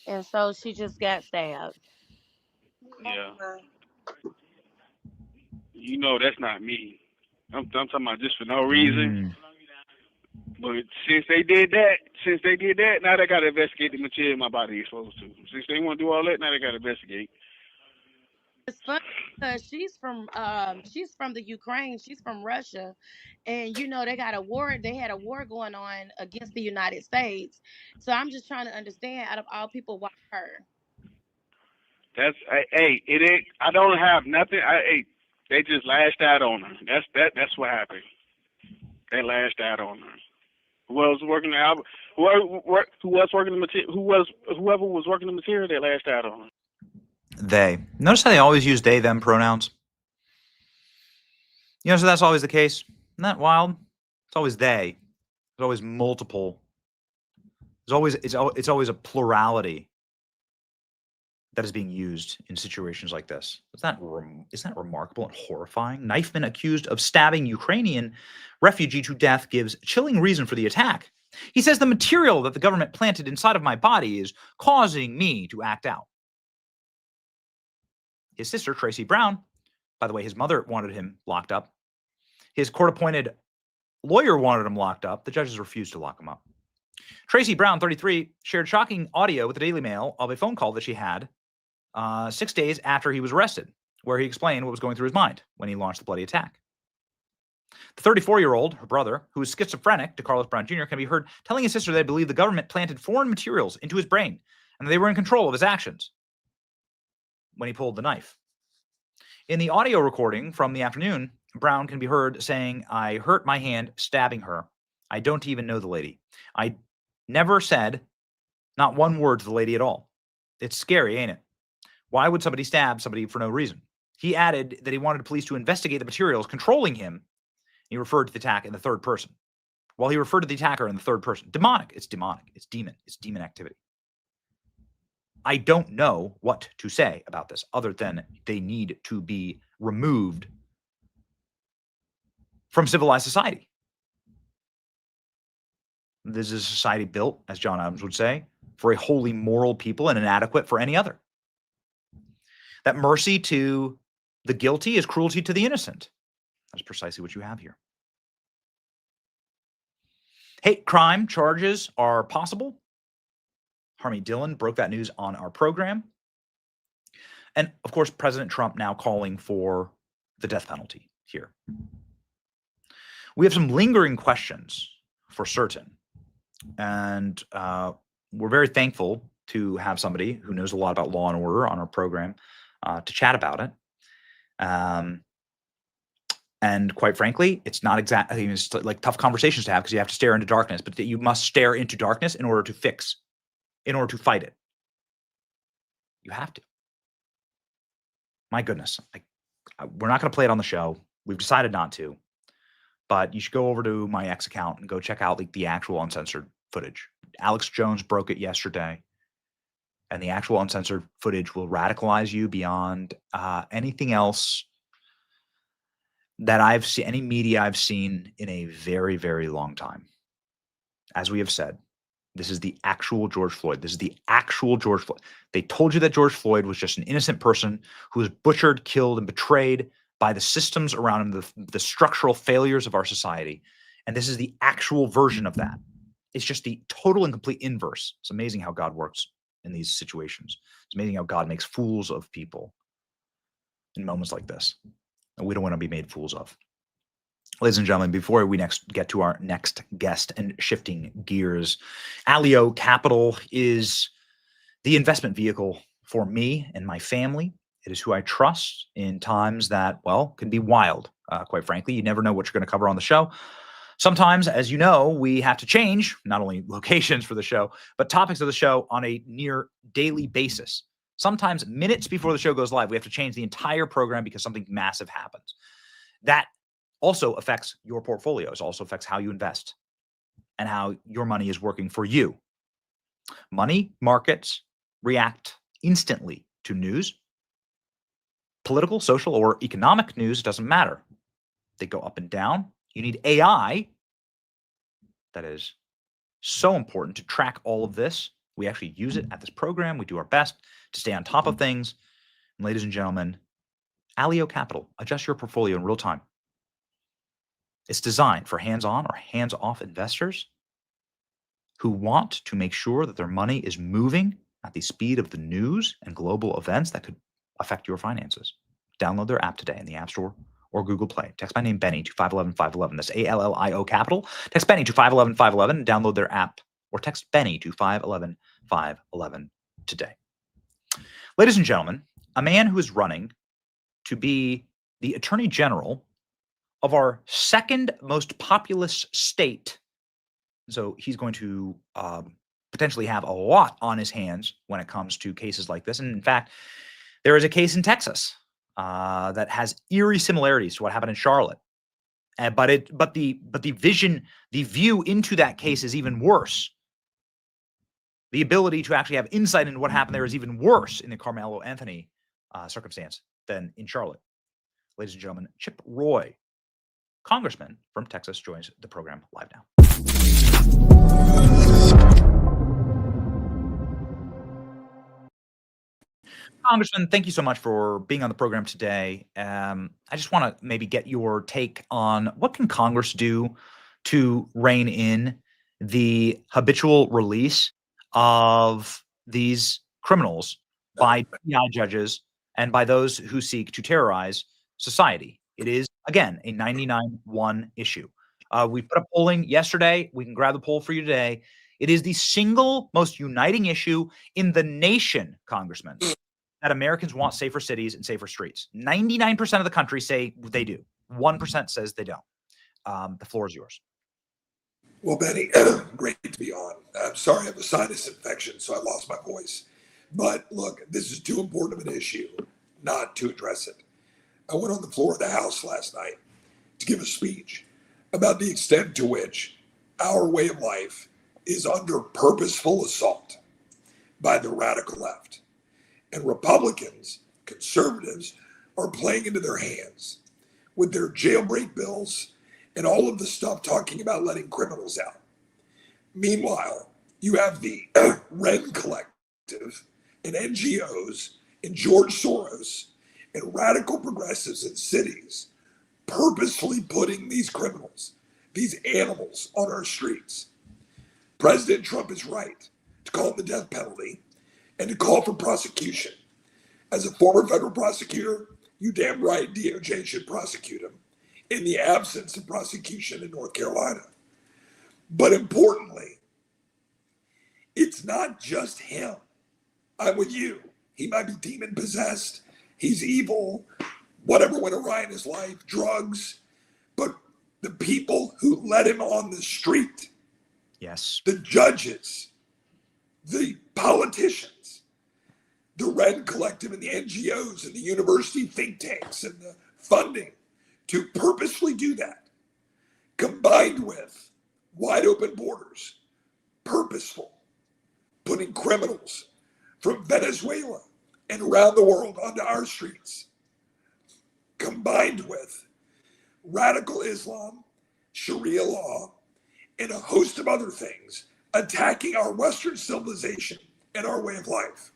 And so she just got stabbed. Yeah. You know that's not me. I'm talking about just for no reason. But since they did that, now they got to investigate the material in my body exposed to. Since they want to do all that, now they got to investigate. It's funny because she's from the Ukraine. She's from Russia, and they got a war. They had a war going on against the United States. So I'm just trying to understand, out of all people, why her? Hey, it ain't. I don't have nothing. They just lashed out on her. That's what happened. They lashed out on her. Whoever was working the album, whoever was working the material, whoever was working the material, they lashed out on her. They. Notice how they always use they, them pronouns? So that's always the case. Isn't that wild? It's always they. There's always multiple. It's always a plurality that is being used in situations like this. Isn't that remarkable and horrifying? Knifeman accused of stabbing Ukrainian refugee to death gives chilling reason for the attack. He says the material that the government planted inside of my body is causing me to act out. His sister, Tracy Brown, by the way, his mother wanted him locked up. His court-appointed lawyer wanted him locked up. The judges refused to lock him up. Tracy Brown, 33, shared shocking audio with the Daily Mail of a phone call that she had 6 days after he was arrested, where he explained what was going through his mind when he launched the bloody attack. The 34-year-old, her brother, who is schizophrenic to Carlos Brown Jr., can be heard telling his sister they believe the government planted foreign materials into his brain and that they were in control of his actions when he pulled the knife. In the audio recording from the afternoon, Brown can be heard saying, "I hurt my hand stabbing her. I don't even know the lady. I never said not one word to the lady at all. It's scary, ain't it? Why would somebody stab somebody for no reason?" He added that he wanted police to investigate the materials controlling him. He referred to the attack in the third person. Well, he referred to the attacker in the third person. Demonic. It's demonic. It's demon. It's demon activity. I don't know what to say about this other than they need to be removed from civilized society. This is a society built, as John Adams would say, for a wholly moral people and inadequate for any other. That mercy to the guilty is cruelty to the innocent. That's precisely what you have here. Hate crime charges are possible. Harmy Dillon broke that news on our program. And of course, President Trump now calling for the death penalty here. We have some lingering questions for certain. And we're very thankful to have somebody who knows a lot about law and order on our program to chat about it. And quite frankly, it's not exactly, it's like tough conversations to have because you have to stare into darkness, but you must stare into darkness in order to fix, in order to fight it. You have to. My goodness. We're not going to play it on the show. We've decided not to. But you should go over to my X account and go check out the actual uncensored footage. Alex Jones broke it yesterday. And the actual uncensored footage will radicalize you beyond anything else that I've seen, any media I've seen in a very, very long time. As we have said, this is the actual George Floyd. This is the actual George Floyd. They told you that George Floyd was just an innocent person who was butchered, killed, and betrayed by the systems around him, the structural failures of our society. And this is the actual version of that. It's just the total and complete inverse. It's amazing how God works in these situations. It's amazing how God makes fools of people in moments like this. And we don't want to be made fools of. Ladies and gentlemen, before we get to our next guest and shifting gears, Allio Capital is the investment vehicle for me and my family. It is who I trust in times that, well, can be wild. Quite frankly, you never know what you're going to cover on the show. Sometimes, as you know, we have to change not only locations for the show, but topics of the show on a near daily basis. Sometimes minutes before the show goes live, we have to change the entire program because something massive happens. That also affects your portfolios, also affects how you invest and how your money is working for you. Money markets react instantly to news. Political, social, or economic news doesn't matter. They go up and down. You need AI. That is so important to track all of this. We actually use it at this program. We do our best to stay on top of things. And ladies and gentlemen, Allio Capital, adjust your portfolio in real time. It's designed for hands-on or hands-off investors who want to make sure that their money is moving at the speed of the news and global events that could affect your finances. Download their app today in the App Store or Google Play. Text my name, Benny, to 511-511. That's ALLIO capital. Text Benny to 511-511 and download their app, or text Benny to 511-511 today. Ladies and gentlemen, a man who is running to be the Attorney General of our second most populous state. So he's going to potentially have a lot on his hands when it comes to cases like this. And in fact, there is a case in Texas that has eerie similarities to what happened in Charlotte. But the view into that case is even worse. The ability to actually have insight into what happened there is even worse in the Carmelo Anthony circumstance than in Charlotte. Ladies and gentlemen, Chip Roy, congressman from Texas, joins the program live now. Congressman, thank you so much for being on the program today. I just want to maybe get your take on what can Congress do to rein in the habitual release of these criminals by PI judges and by those who seek to terrorize society. It is, again, a 99-1 issue. We put up polling yesterday. We can grab the poll for you today. It is the single most uniting issue in the nation, Congressman, that Americans want safer cities and safer streets. 99% of the country say they do. 1% says they don't. The floor is yours. Well, Benny, great to be on. I'm sorry I have a sinus infection, so I lost my voice. But look, this is too important of an issue not to address it. I went on the floor of the House last night to give a speech about the extent to which our way of life is under purposeful assault by the radical left. And Republicans, conservatives, are playing into their hands with their jailbreak bills and all of the stuff talking about letting criminals out. Meanwhile, you have the Red Collective and NGOs and George Soros and radical progressives in cities purposefully putting these criminals, these animals, on our streets. President Trump is right to call it the death penalty and to call for prosecution. As a former federal prosecutor, you damn right DOJ should prosecute him in the absence of prosecution in North Carolina. But importantly, it's not just him. I'm with you. He might be demon possessed. He's evil. Whatever went awry in his life, drugs. But the people who let him on the street, yes, the judges, the politicians, the Red Collective and the NGOs and the university think tanks and the funding to purposely do that, combined with wide open borders, purposeful, putting criminals from Venezuela and around the world onto our streets, combined with radical Islam, Sharia law, and a host of other things attacking our Western civilization and our way of life.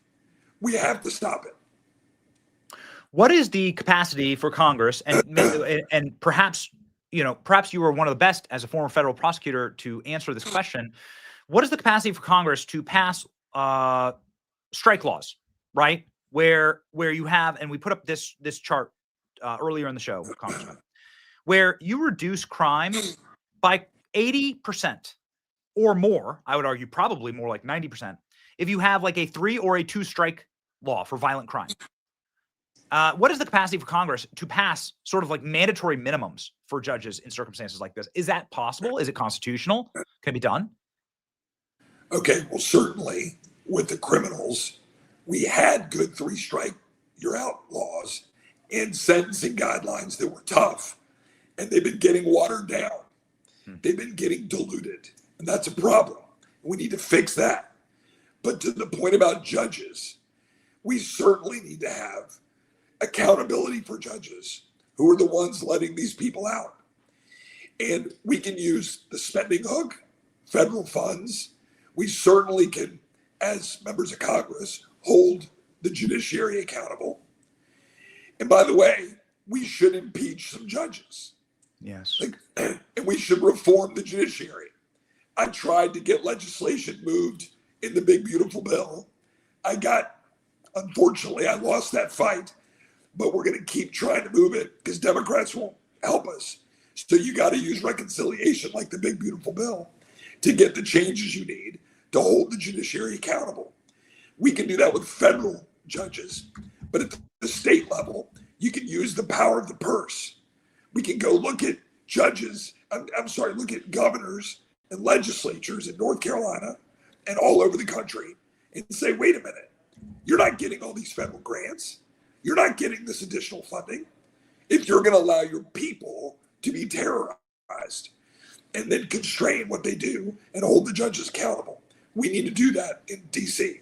We have to stop it. What is the capacity for Congress, and perhaps you were one of the best as a former federal prosecutor to answer this question. What is the capacity for Congress to pass strike laws, right? Where you have, and we put up this chart earlier in the show, Congressman, where you reduce crime by 80% or more. I would argue probably more like 90% if you have like a 3 or a 2 strike law for violent crime. What is the capacity for Congress to pass sort of like mandatory minimums for judges in circumstances like this? Is that possible? Is it constitutional? Can it be done? Okay, well, certainly with the criminals, we had good 3 strike, you're out laws and sentencing guidelines that were tough, and they've been getting watered down. They've been getting diluted, and that's a problem. We need to fix that. But to the point about judges, we certainly need to have accountability for judges who are the ones letting these people out. And we can use the spending hook, federal funds. We certainly can, as members of Congress, hold the judiciary accountable. And by the way, we should impeach some judges. Yes. And we should reform the judiciary. I tried to get legislation moved in the big, beautiful bill. I got Unfortunately, I lost that fight, but we're going to keep trying to move it because Democrats won't help us. So you got to use reconciliation like the big, beautiful bill to get the changes you need to hold the judiciary accountable. We can do that with federal judges, but at the state level, you can use the power of the purse. We can go look at judges, look at governors and legislatures in North Carolina and all over the country and say, wait a minute, you're not getting all these federal grants. You're not getting this additional funding if you're going to allow your people to be terrorized and then constrain what they do and hold the judges accountable. We need to do that in D.C.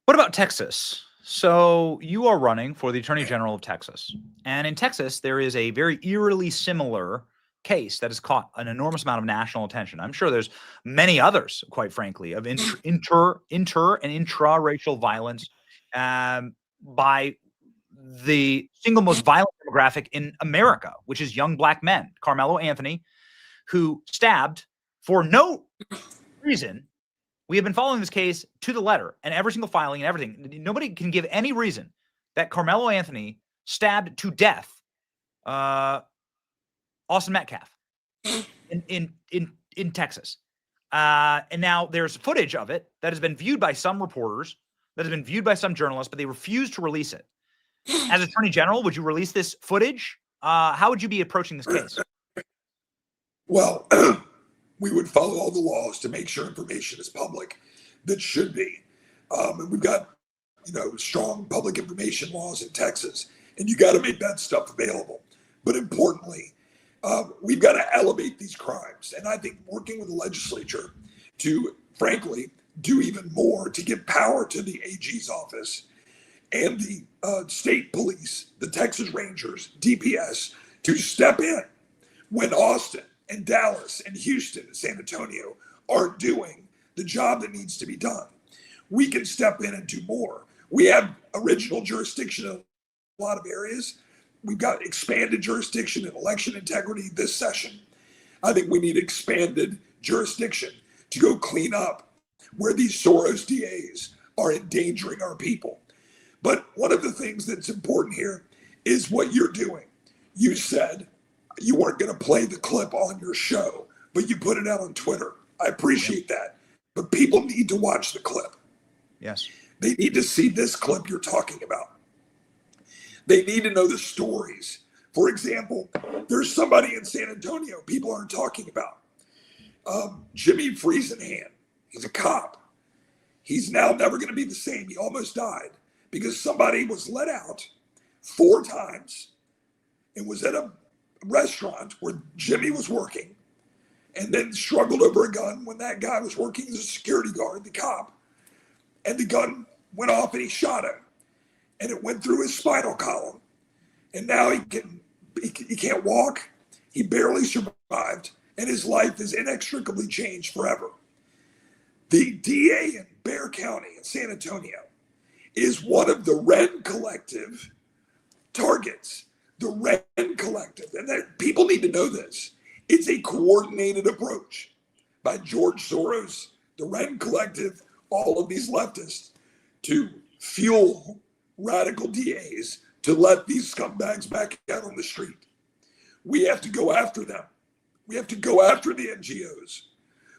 What about Texas? So you are running for the Attorney General of Texas. And in Texas, there is a very eerily similar case that has caught an enormous amount of national attention. I'm sure there's many others, quite frankly, of inter and intra-racial violence by the single most violent demographic in America, which is young black men. Carmelo Anthony, who stabbed for no reason. We have been following this case to the letter and every single filing and everything. Nobody can give any reason that Carmelo Anthony stabbed to death Austin Metcalf in Texas. And now there's footage of it that has been viewed by some reporters, that has been viewed by some journalists, but they refuse to release it. As Attorney General, would you release this footage? How would you be approaching this case? Well, we would follow all the laws to make sure information is public that should be. And we've got, strong public information laws in Texas, and you got to make that stuff available. But importantly, we've got to elevate these crimes. And I think working with the legislature to, frankly, do even more to give power to the AG's office and the state police, the Texas Rangers, DPS, to step in when Austin and Dallas and Houston and San Antonio aren't doing the job that needs to be done. We can step in and do more. We have original jurisdiction in a lot of areas. We've got expanded jurisdiction in election integrity this session. I think we need expanded jurisdiction to go clean up where these Soros DAs are endangering our people. But one of the things that's important here is what you're doing. You said you weren't going to play the clip on your show, but you put it out on Twitter. I appreciate that. But people need to watch the clip. Yes. They need to see this clip you're talking about. They need to know the stories. For example, there's somebody in San Antonio people aren't talking about. Jimmy Friesenhan. He's a cop. He's now never going to be the same. He almost died because somebody was let out 4 times and was at a restaurant where Jimmy was working and then struggled over a gun when that guy was working as a security guard, the cop, and the gun went off and he shot him and it went through his spinal column and now he can't walk. He barely survived and his life is inextricably changed forever. The DA in Bexar County in San Antonio is one of the Ren Collective targets. The Ren Collective, and that people need to know this. It's a coordinated approach by George Soros, the Ren Collective, all of these leftists to fuel radical DAs to let these scumbags back out on the street. We have to go after them. We have to go after the NGOs.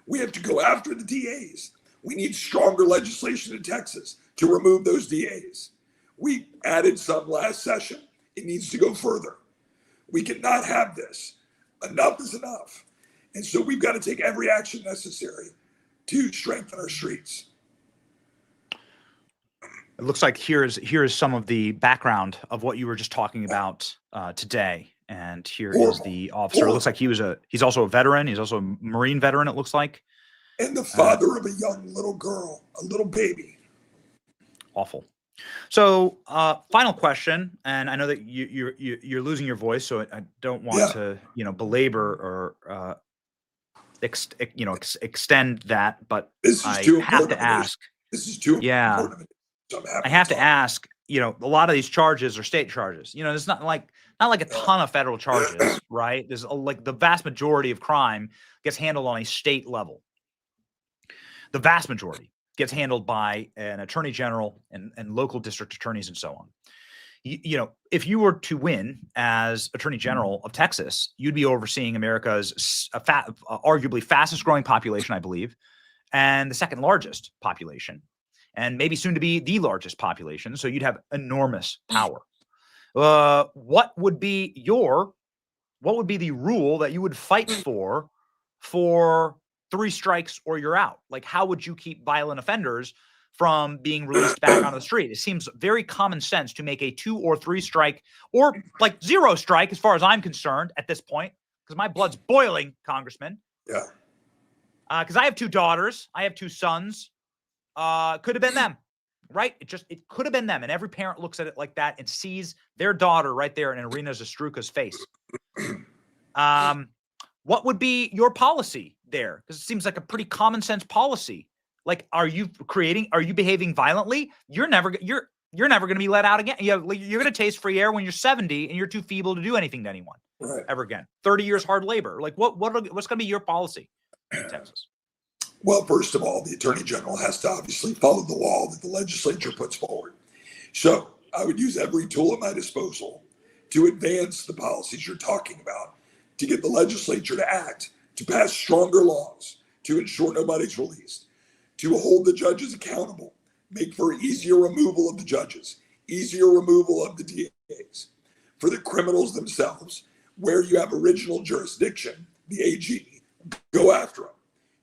We have to go after the DAs. We need stronger legislation in Texas to remove those DAs. We added some last session. It needs to go further. We cannot have this. Enough is enough. And so we've got to take every action necessary to strengthen our streets. It looks like here is some of the background of what you were just talking about today. And here is the officer. It looks like he's also a veteran. He's also a Marine veteran, it looks like. And the father of a young little girl, a little baby. Awful. So, final question, and I know that you're losing your voice, so I don't want to belabor or extend that, but I have to ask. This is too important. I have to ask. A lot of these charges are state charges. It's not like a ton of federal charges, right? There's like the vast majority of crime gets handled on a state level. The vast majority. gets handled by an attorney general and local district attorneys and so on. If you were to win as Attorney General of Texas, you'd be overseeing America's arguably fastest growing population, I believe, and the second largest population, and maybe soon to be the largest population. So you'd have enormous power. What would be the rule that you would fight for 3 strikes or you're out? Like, how would you keep violent offenders from being released back on the street? It seems very common sense to make a 2 or 3 strike, or like 0 strike, as far as I'm concerned at this point, because my blood's boiling, Congressman. Yeah. Because I have 2 daughters, I have 2 sons. Could have been them, right? It could have been them, and every parent looks at it like that and sees their daughter right there in Irina Zastruka's face. What would be your policy there? Because it seems like a pretty common sense policy. Like, are you behaving violently? You're never going to be let out again. You're going to taste free air when you're 70 and you're too feeble to do anything to anyone ever again. 30 years hard labor. Like, what's going to be your policy in Texas? Well, first of all, the Attorney General has to obviously follow the law that the legislature puts forward. So I would use every tool at my disposal to advance the policies you're talking about, to get the legislature to act, to pass stronger laws, to ensure nobody's released, to hold the judges accountable, make for easier removal of the judges, easier removal of the DAs. For the criminals themselves, where you have original jurisdiction, the AG, go after them.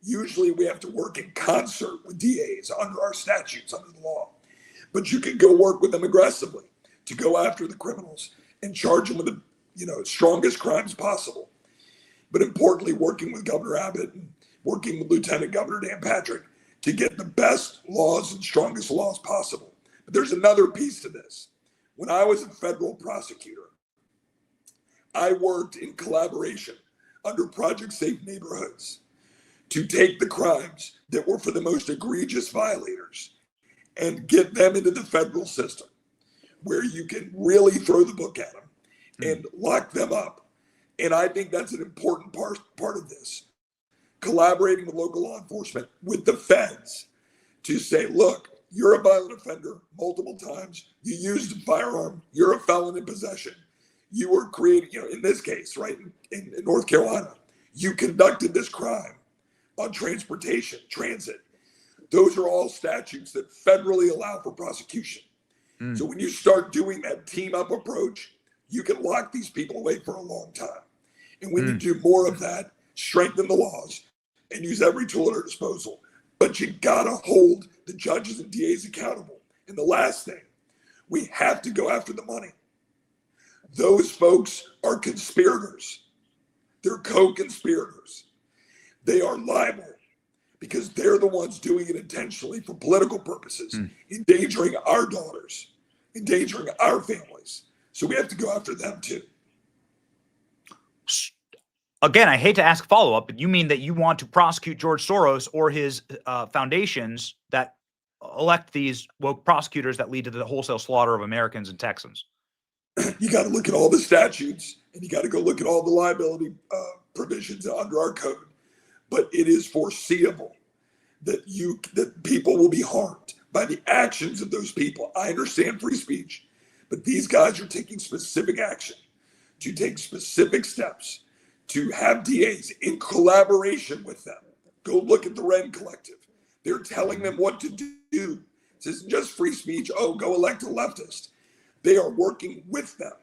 Usually we have to work in concert with DAs under our statutes, under the law. But you can go work with them aggressively to go after the criminals and charge them with the strongest crimes possible. But importantly, working with Governor Abbott and working with Lieutenant Governor Dan Patrick to get the best laws and strongest laws possible. But there's another piece to this. When I was a federal prosecutor, I worked in collaboration under Project Safe Neighborhoods to take the crimes that were for the most egregious violators and get them into the federal system where you can really throw the book at them and lock them up. And I think that's an important part of this. Collaborating with local law enforcement, with the feds, to say, look, you're a violent offender multiple times. You used a firearm. You're a felon in possession. You were creating, in this case, right, in North Carolina, you conducted this crime on transportation, transit. Those are all statutes that federally allow for prosecution. So when you start doing that team-up approach, you can lock these people away for a long time. And we need to do more of that, strengthen the laws, and use every tool at our disposal. But you gotta hold the judges and DAs accountable. And the last thing, we have to go after the money. Those folks are conspirators. They're co-conspirators. They are liable because they're the ones doing it intentionally for political purposes, endangering our daughters, endangering our families. So we have to go after them too. Again, I hate to ask follow-up, but you mean that you want to prosecute George Soros or his foundations that elect these woke prosecutors that lead to the wholesale slaughter of Americans and Texans? You got to look at all the statutes, and you got to go look at all the liability provisions under our code. But it is foreseeable that people will be harmed by the actions of those people. I understand free speech, but these guys are taking specific action to take specific steps to have DAs in collaboration with them. Go look at the Wren Collective. They're telling them what to do. This isn't just free speech. Oh, go elect a leftist. They are working with them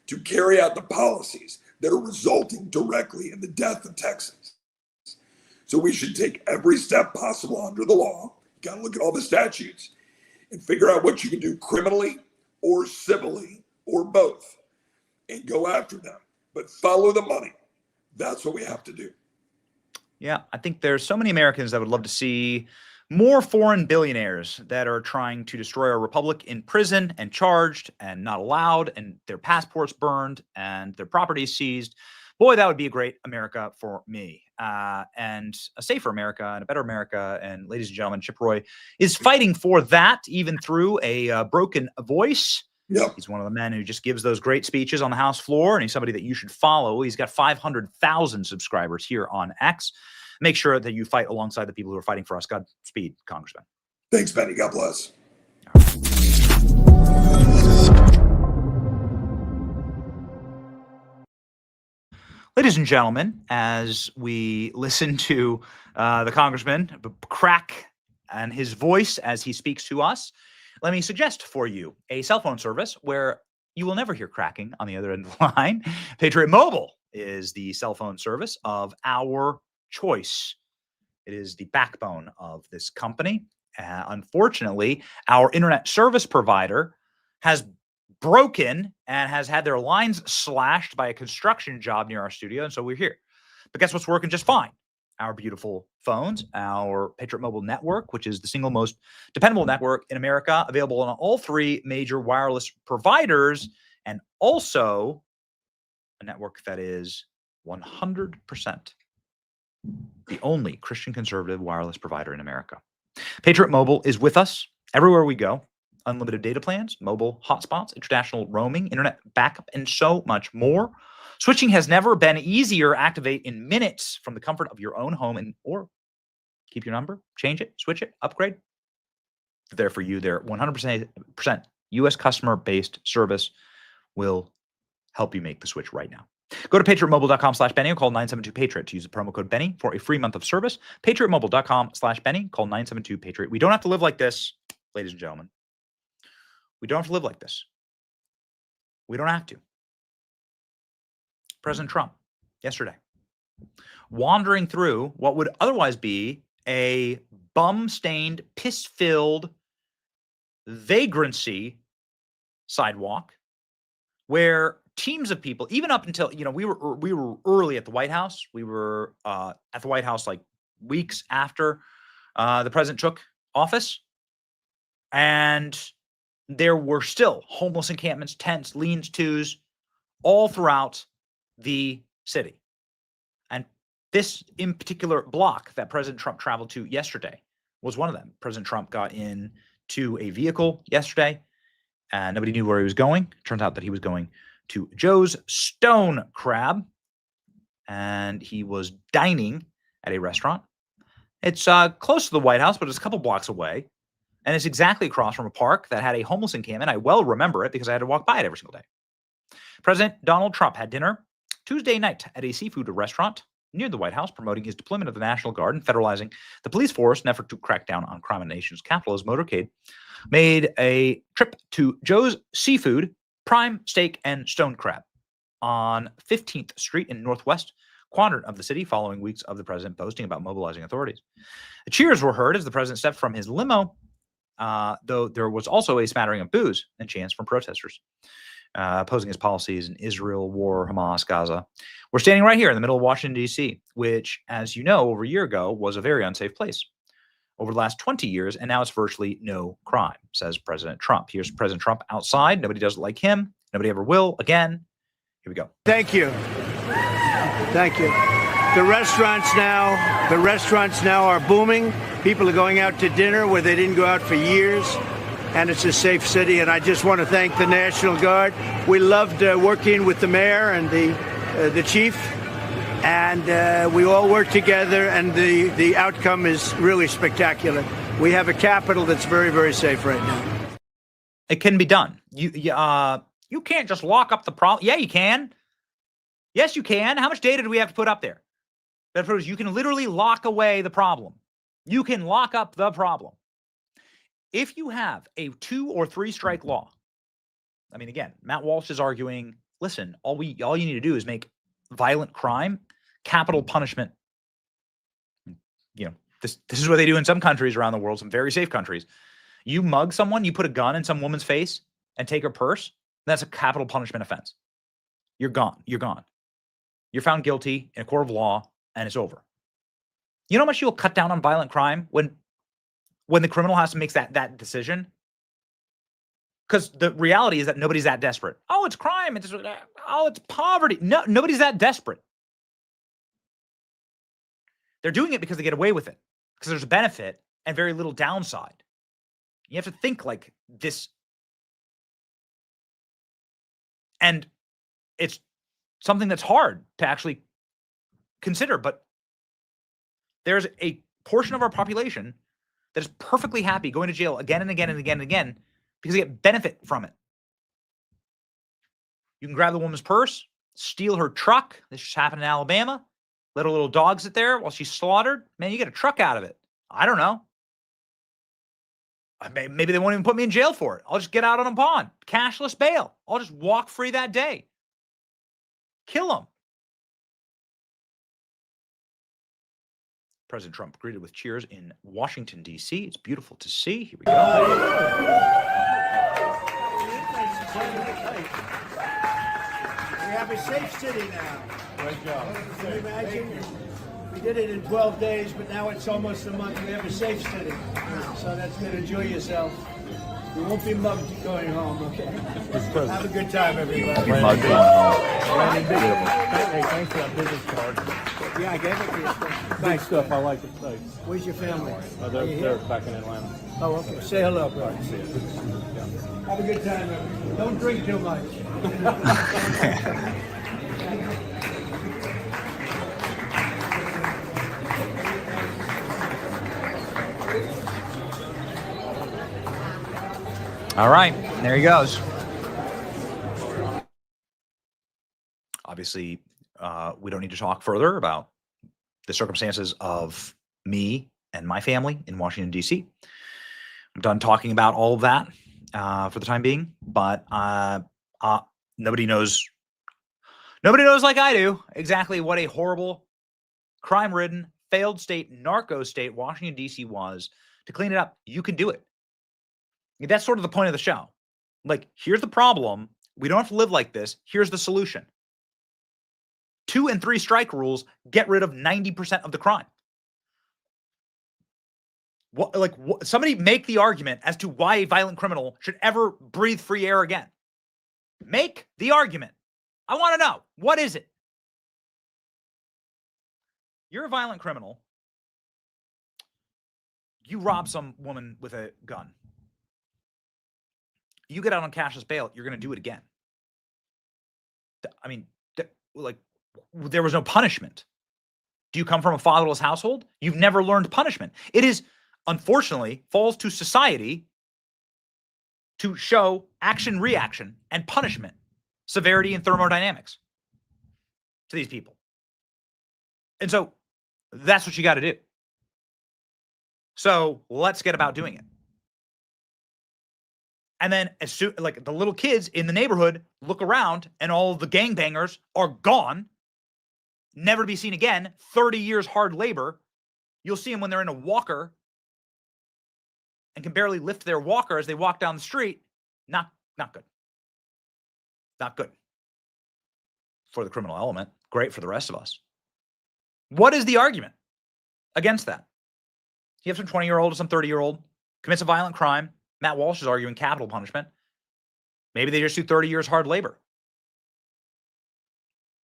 to carry out the policies that are resulting directly in the death of Texans. So we should take every step possible under the law. You got to look at all the statutes and figure out what you can do criminally or civilly or both and go after them. But follow the money. That's what we have to do. Yeah, I think there's so many Americans that would love to see more foreign billionaires that are trying to destroy our republic in prison and charged and not allowed, and their passports burned and their properties seized. Boy, that would be a great America for me, and a safer America and a better America. And ladies and gentlemen, Chip Roy is fighting for that, even through a broken voice. Yep. He's one of the men who just gives those great speeches on the House floor, and he's somebody that you should follow. He's got 500,000 subscribers here on X. Make sure that you fight alongside the people who are fighting for us. Godspeed, Congressman. Thanks, Benny. God bless. Ladies and gentlemen, as we listen to the congressman crack and his voice as he speaks to us, let me suggest for you a cell phone service where you will never hear cracking on the other end of the line. Patriot Mobile is the cell phone service of our choice. It is the backbone of this company. Unfortunately, our internet service provider has broken and has had their lines slashed by a construction job near our studio, and so we're here. But guess what's working just fine? Our beautiful phones, our Patriot Mobile network, which is the single most dependable network in America, available on all three major wireless providers, and also a network that is 100% the only Christian conservative wireless provider in America. Patriot Mobile is with us everywhere we go. Unlimited data plans, mobile hotspots, international roaming, internet backup, and so much more. Switching has never been easier. Activate in minutes from the comfort of your own home, or keep your number, change it, switch it, upgrade. They're there for you. They're 100% U.S. customer-based service will help you make the switch right now. Go to patriotmobile.com/Benny or call 972-PATRIOT to use the promo code Benny for a free month of service. patriotmobile.com/Benny, call 972-PATRIOT. We don't have to live like this, ladies and gentlemen. We don't have to live like this. We don't have to. President Trump, yesterday, wandering through what would otherwise be a bum-stained, piss-filled vagrancy sidewalk where teams of people, even up until, we were early at the White House. We were at the White House like weeks after the president took office. And there were still homeless encampments, tents, lean-tos, all throughout the city. And this in particular block that President Trump traveled to yesterday was one of them. President Trump got into a vehicle yesterday, and nobody knew where he was going. Turns out that he was going to Joe's Stone Crab, and he was dining at a restaurant. It's close to the White House, but it's a couple blocks away. And it's exactly across from a park that had a homeless encampment. I well remember it because I had to walk by it every single day. President Donald Trump had dinner Tuesday night at a seafood restaurant near the White House, promoting his deployment of the National Guard and federalizing the police force in an effort to crack down on crime in the nation's capital. His motorcade made a trip to Joe's Seafood, Prime Steak and Stone Crab on 15th Street in northwest quadrant of the city, following weeks of the president boasting about mobilizing authorities. The cheers were heard as the president stepped from his limo, though there was also a smattering of boos and chants from protesters opposing his policies in Israel, war, Hamas, Gaza. We're standing right here in the middle of Washington, D.C., which, as you know, over a year ago was a very unsafe place. Over the last 20 years, and now it's virtually no crime, says President Trump. Here's President Trump outside. Nobody does it like him. Nobody ever will. Again, here we go. Thank you. Thank you. The restaurants now are booming. People are going out to dinner where they didn't go out for years, and it's a safe city. And I just want to thank the National Guard. We loved working with the mayor and the chief, and we all work together, and the outcome is really spectacular. We have a capital that's very, very safe right now. It can be done. You can't just lock up the problem. Yeah, you can. Yes, you can. How much data do we have to put up there? That proves you can literally lock away the problem. You can lock up the problem. If you have a 2 or 3 strike law, I mean, again, Matt Walsh is arguing, listen, all you need to do is make violent crime capital punishment. This is what they do in some countries around the world, some very safe countries. You mug someone, you put a gun in some woman's face and take her purse, that's a capital punishment offense. You're gone. You're gone. You're found guilty in a court of law, and it's over. You know how much you'll cut down on violent crime when the criminal has to make that decision? Because the reality is that nobody's that desperate. Oh, it's crime. It's poverty. No, nobody's that desperate. They're doing it because they get away with it, because there's a benefit and very little downside. You have to think like this. And it's something that's hard to actually consider, but there's a portion of our population that is perfectly happy going to jail again and again and again and again because they get benefit from it. You can grab the woman's purse, steal her truck. This just happened in Alabama. Let her little dog sit there while she's slaughtered. Man, you get a truck out of it. I don't know. Maybe they won't even put me in jail for it. I'll just get out on a bond. Cashless bail. I'll just walk free that day. Kill them. President Trump greeted with cheers in Washington, D.C. It's beautiful to see. Here we go. We have a safe city now. Great job. Can you imagine? We did it in 12 days, but now it's almost a month. We have a safe city. So that's good. Enjoy yourself. You won't be mugged going home, okay? Have a good time, everybody. Hey, thanks for that business card. Yeah, I gave it to you. Thanks. Stuff. I like it. Thanks. Where's your family? They're back in Atlanta. Oh, okay. Say hello, bro. See you. Have a good time, everybody. Don't drink too much. All right, there he goes. Obviously, we don't need to talk further about the circumstances of me and my family in Washington, D.C. I'm done talking about all of that for the time being, but nobody knows like I do exactly what a horrible, crime-ridden, failed state, narco state Washington, D.C. was. To clean it up, you can do it. That's sort of the point of the show. Like, here's the problem. We don't have to live like this. Here's the solution. 2 and 3 strike rules get rid of 90% of the crime. Somebody make the argument as to why a violent criminal should ever breathe free air again. Make the argument. I want to know. What is it? You're a violent criminal. You rob some woman with a gun. You get out on cashless bail, you're going to do it again. I mean, there was no punishment. Do you come from a fatherless household? You've never learned punishment. It is, unfortunately, falls to society to show action, reaction, and punishment, severity, and thermodynamics to these people. And so that's what you got to do. So let's get about doing it. And then as soon, like, the little kids in the neighborhood look around and all the gangbangers are gone, never to be seen again, 30 years hard labor. You'll see them when they're in a walker and can barely lift their walker as they walk down the street. Not good. Not good for the criminal element. Great for the rest of us. What is the argument against that? You have some 20-year-old or some 30-year-old commits a violent crime. Matt Walsh is arguing capital punishment. Maybe they just do 30 years hard labor.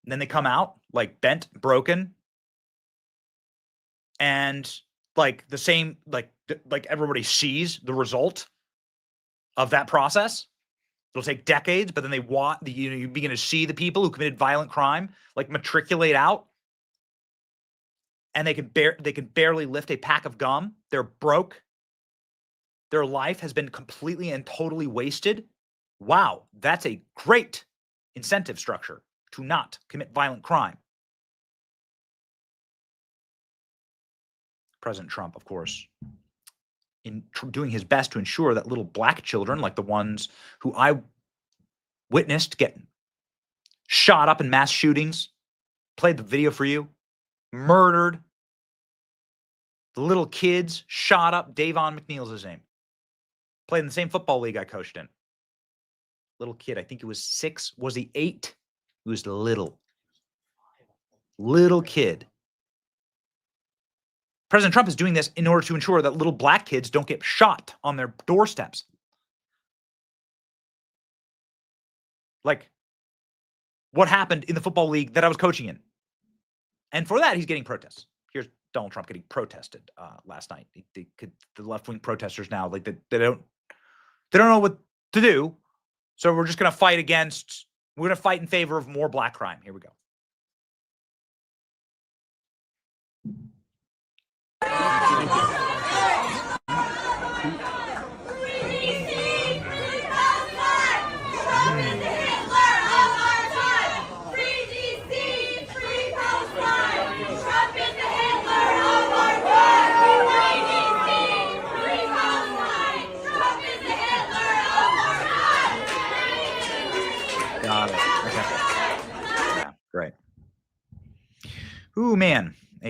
And then they come out like bent, broken, and like the same, like everybody sees the result of that process. It'll take decades, but then you begin to see the people who committed violent crime like matriculate out, and they can barely lift a pack of gum. They're broke. Their life has been completely and totally wasted. Wow, that's a great incentive structure to not commit violent crime. President Trump, of course, in doing his best to ensure that little black children, like the ones who I witnessed get shot up in mass shootings, played the video for you, murdered, the little kids shot up. Davon McNeil's his name. Played in the same football league I coached in. Little kid, I think he was 6. Was he 8? He was little kid. President Trump is doing this in order to ensure that little black kids don't get shot on their doorsteps. Like what happened in the football league that I was coaching in. And for that, he's getting protests. Here's Donald Trump getting protested last night. The left-wing protesters now, like they don't know what to do. So we're just going to fight in favor of more black crime. Here we go.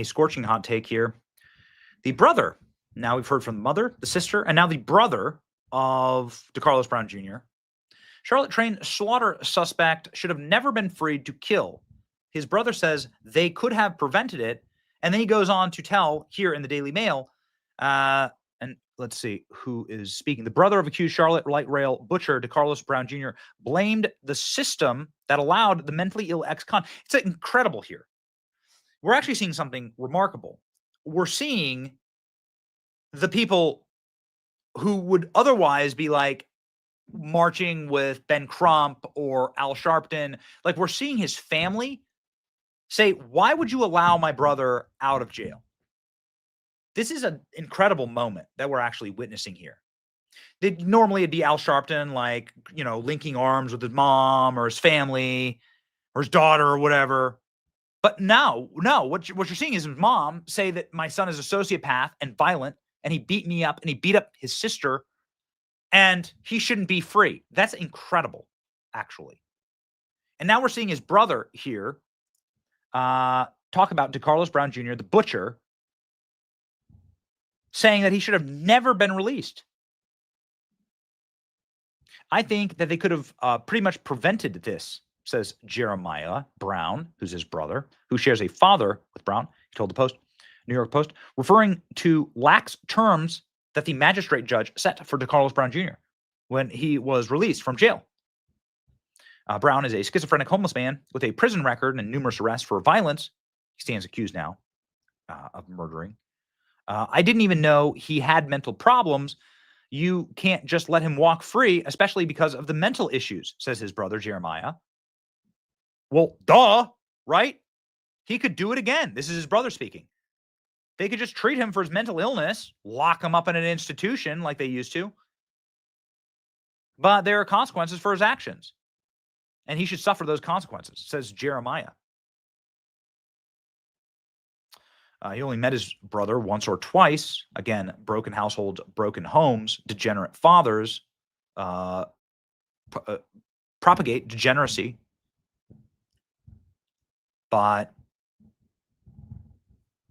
a scorching hot take here. The brother, now we've heard from the mother, the sister, and now the brother of DeCarlos Brown Jr. Charlotte train slaughter suspect should have never been freed to kill. His brother says they could have prevented it. And then he goes on to tell here in the Daily Mail, and let's see who is speaking. The brother of accused Charlotte light rail butcher DeCarlos Brown Jr. blamed the system that allowed the mentally ill ex-con. It's incredible here. We're actually seeing something remarkable. We're seeing the people who would otherwise be like marching with Ben Crump or Al Sharpton. Like, we're seeing his family say, why would you allow my brother out of jail? This is an incredible moment that we're actually witnessing here. Normally it'd be Al Sharpton, like, you know, linking arms with his mom or his family or his daughter or whatever. But no, what you're seeing is his mom say that my son is a sociopath and violent, and he beat me up and he beat up his sister, and he shouldn't be free. That's incredible, actually. And now we're seeing his brother here talk about DeCarlos Brown Jr., the butcher, saying that he should have never been released. I think that they could have pretty much prevented this, says Jeremiah Brown, who's his brother, who shares a father with Brown. He told the Post, New York Post, referring to lax terms that the magistrate judge set for DeCarlos Brown Jr. when he was released from jail. Brown is a schizophrenic homeless man with a prison record and numerous arrests for violence. He stands accused now of murdering. I didn't even know he had mental problems. You can't just let him walk free, especially because of the mental issues, says his brother, Jeremiah. Well, duh, right? He could do it again. This is his brother speaking. They could just treat him for his mental illness, lock him up in an institution like they used to. But there are consequences for his actions, and he should suffer those consequences, says Jeremiah. He only met his brother once or twice. Again, broken households, broken homes, degenerate fathers propagate degeneracy. But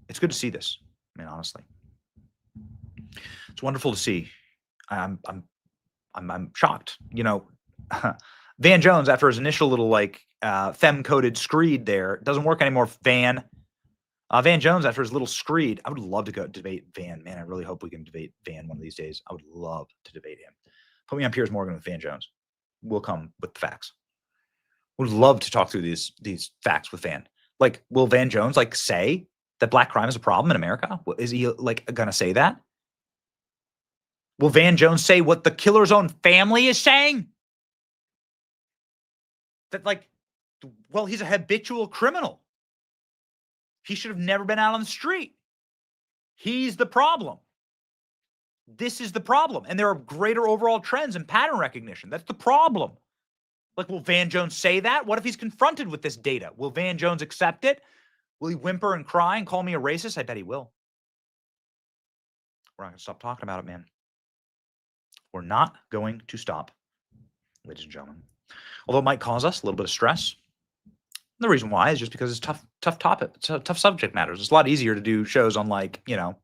it's good to see this. I mean, honestly, it's wonderful to see. I'm shocked. You know, Van Jones, after his initial little like femme-coded screed there, doesn't work anymore. Van Jones, after his little screed, I would love to go debate Van. Man, I really hope we can debate Van one of these days. I would love to debate him. Put me on Piers Morgan with Van Jones. We'll come with the facts. Would love to talk through these facts with Van. Like, will Van Jones like say that black crime is a problem in America? Is he like gonna say that? Will Van Jones say what the killer's own family is saying? That like, well, he's a habitual criminal. He should have never been out on the street. He's the problem. This is the problem. And there are greater overall trends and pattern recognition. That's the problem. Like, will Van Jones say that? What if he's confronted with this data? Will Van Jones accept it? Will he whimper and cry and call me a racist? I bet he will. We're not going to stop talking about it, man. We're not going to stop, ladies and gentlemen. Although it might cause us a little bit of stress. The reason why is just because it's tough topic, it's a tough subject matters. It's a lot easier to do shows on, like, you know,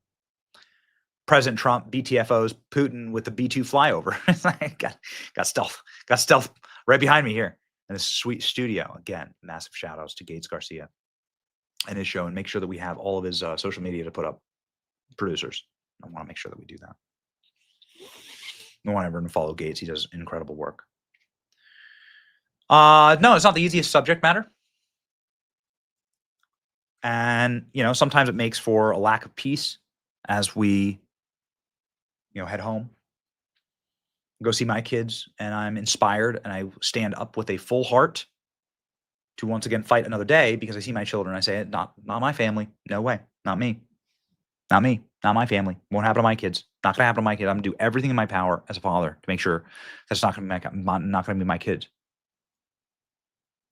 President Trump, BTFOs, Putin with the B-2 flyover. got stealth right behind me here in this sweet studio. Again, massive shout outs to Gates Garcia and his show, and make sure that we have all of his social media to put up. Producers, I want to make sure that we do that. I want everyone to follow Gates. He does incredible work. No, it's not the easiest subject matter. And, you know, sometimes it makes for a lack of peace as we, you know, head home, go see my kids, and I'm inspired and I stand up with a full heart to once again fight another day because I see my children. I say, not my family. No way. Not me. Not me. Not my family. Won't happen to my kids. Not going to happen to my kids. I'm going to do everything in my power as a father to make sure that's not going to be my kids.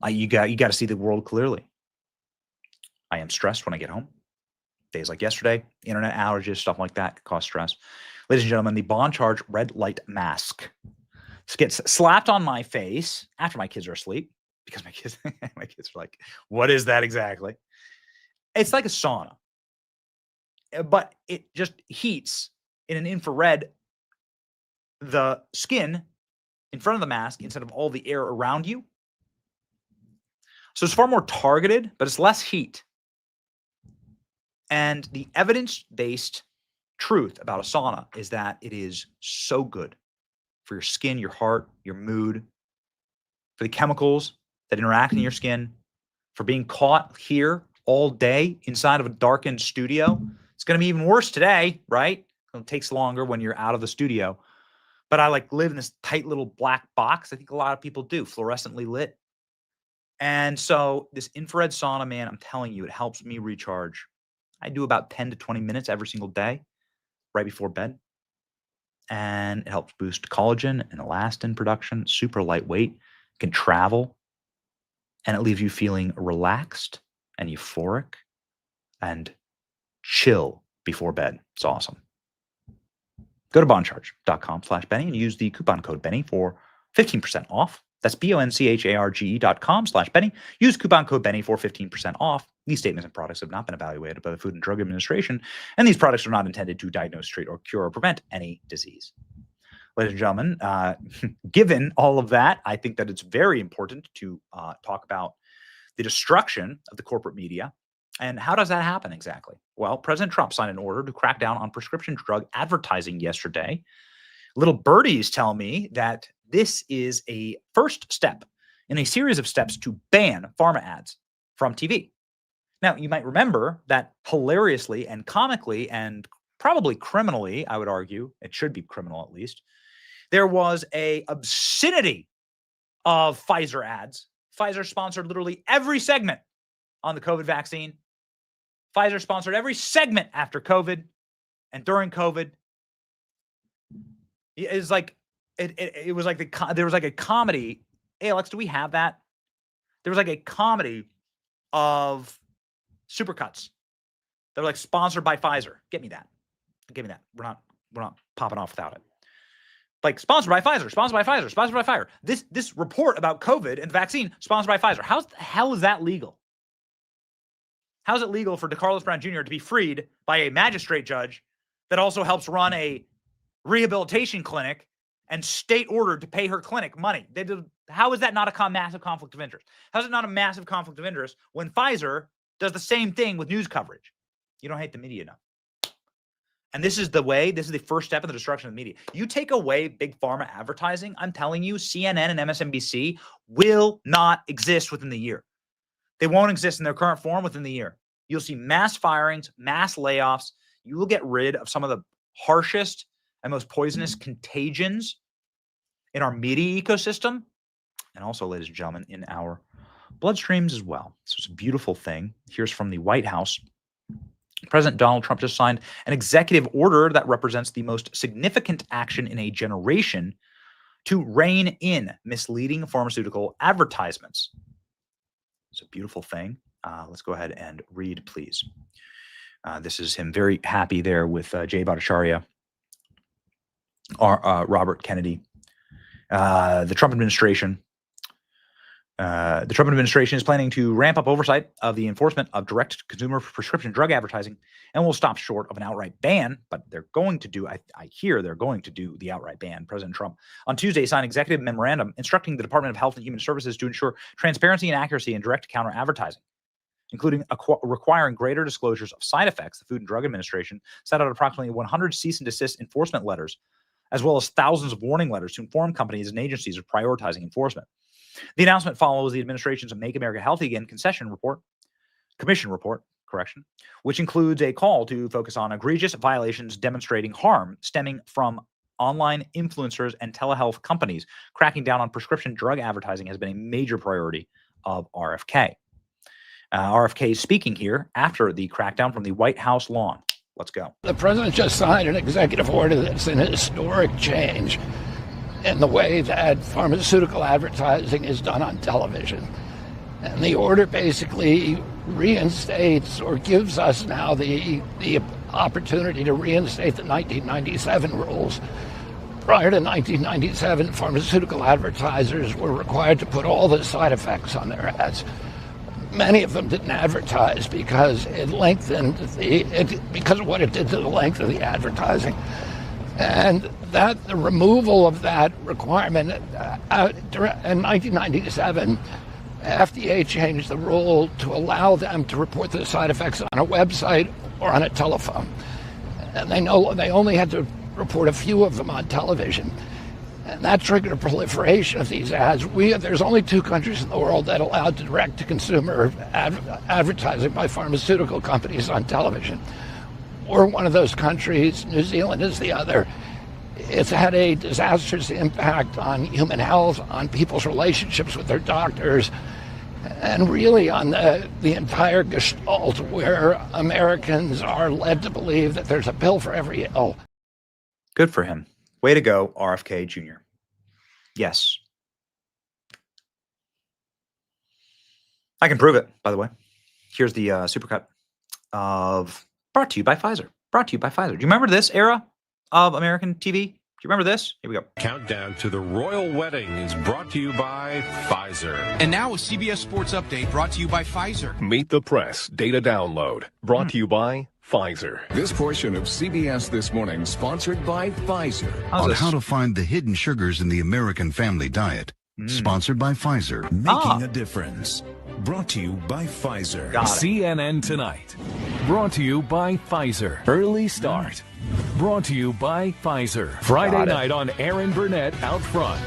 You got to see the world clearly. I am stressed when I get home. Days like yesterday, internet outages, stuff like that cause stress. Ladies and gentlemen, the bond charge red light mask gets slapped on my face after my kids are asleep, because my kids are like, what is that exactly? It's like a sauna. but it just heats in an infrared the skin in front of the mask instead of all the air around you. So it's far more targeted, but it's less heat. And the evidence-based truth about a sauna is that it is so good for your skin, your heart, your mood, for the chemicals that interact in your skin, for being caught here all day inside of a darkened studio. It's going to be even worse today, right? It takes longer when you're out of the studio. But I like live in this tight little black box. I think a lot of people do, fluorescently lit. And so this infrared sauna, man, I'm telling you, it helps me recharge. I do about 10 to 20 minutes every single day, right before bed. And it helps boost collagen and elastin production, super lightweight, can travel, and it leaves you feeling relaxed and euphoric and chill before bed. It's awesome. Go to boncharge.com/Benny and use the coupon code Benny for 15% off. That's BONCHARGE.com/Benny. Use coupon code Benny for 15% off. These statements and products have not been evaluated by the Food and Drug Administration, and these products are not intended to diagnose, treat, or cure or prevent any disease. Ladies and gentlemen, given all of that, I think that it's very important to talk about the destruction of the corporate media. And how does that happen exactly? Well, President Trump signed an order to crack down on prescription drug advertising yesterday. Little birdies tell me that this is a first step in a series of steps to ban pharma ads from TV. Now, you might remember that hilariously and comically and probably criminally, I would argue, it should be criminal at least, there was a obscenity of Pfizer ads. Pfizer sponsored literally every segment on the COVID vaccine. Pfizer sponsored every segment after COVID and during COVID. It's like it was like there was like a comedy. Hey, Alex, do we have that? There was like a comedy of supercuts that were like sponsored by Pfizer. Get me that. Give me that. We're not popping off without it. Like sponsored by Pfizer, sponsored by Pfizer, sponsored by Pfizer. This report about COVID and the vaccine sponsored by Pfizer. How the hell is that legal? How is it legal for DeCarlos Brown Jr. to be freed by a magistrate judge that also helps run a rehabilitation clinic and state ordered to pay her clinic money? How is that not a massive conflict of interest? How is it not a massive conflict of interest when Pfizer does the same thing with news coverage? You don't hate the media enough. And this is the way, this is the first step in the destruction of the media. You take away big pharma advertising, I'm telling you, CNN and MSNBC will not exist within the year. They won't exist in their current form within the year. You'll see mass firings, mass layoffs. You will get rid of some of the harshest and most poisonous contagions in our media ecosystem, and also, ladies and gentlemen, in our bloodstreams as well. So it's a beautiful thing. Here's from the White House. President Donald Trump just signed an executive order that represents the most significant action in a generation to rein in misleading pharmaceutical advertisements. It's a beautiful thing. Let's go ahead and read, please. This is him very happy there with Jay Bhattacharya, Robert Kennedy. The Trump administration is planning to ramp up oversight of the enforcement of direct-to-consumer prescription drug advertising and will stop short of an outright ban, but they're going to do, I hear they're going to do the outright ban. President Trump on Tuesday signed an executive memorandum instructing the Department of Health and Human Services to ensure transparency and accuracy in direct-to-counter advertising, including requiring greater disclosures of side effects. The Food and Drug Administration sent out approximately 100 cease and desist enforcement letters, as well as thousands of warning letters to inform companies and agencies of prioritizing enforcement. The announcement follows the administration's Make America Healthy Again commission report, which includes a call to focus on egregious violations demonstrating harm stemming from online influencers and telehealth companies. Cracking down on prescription drug advertising has been a major priority of RFK. RFK is speaking here after the crackdown from the White House lawn. Let's go. The president just signed an executive order that's an historic change in the way that pharmaceutical advertising is done on television. And the order basically reinstates or gives us now the opportunity to reinstate the 1997 rules. Prior to 1997, pharmaceutical advertisers were required to put all the side effects on their ads. many of them didn't advertise because it lengthened because of what it did to the length of the advertising. And the removal of that requirement in 1997, FDA changed the rule to allow them to report the side effects on a website or on a telephone. And they only had to report a few of them on television. And that triggered a proliferation of these ads. There's only 2 countries in the world that allowed direct-to-consumer advertising by pharmaceutical companies on television. We're one of those countries. New Zealand is the other. It's had a disastrous impact on human health, on people's relationships with their doctors, and really on the entire gestalt where Americans are led to believe that there's a pill for every ill. Good for him. Way to go, RFK Jr. Yes. I can prove it, by the way. Here's the supercut of brought to you by Pfizer. Brought to you by Pfizer. Do you remember this era of American TV? Do you remember this? Here we go. Countdown to the royal wedding is brought to you by Pfizer. And now a CBS Sports Update brought to you by Pfizer. Meet the Press data download brought to you by Pfizer. This portion of CBS This Morning sponsored by Pfizer. On how to find the hidden sugars in the American family diet. Sponsored by Pfizer. Making a difference. Brought to you by Pfizer. Got it. CNN Tonight. Brought to you by Pfizer. Early Start. Brought to you by Pfizer. Friday night on Aaron Burnett Out Front.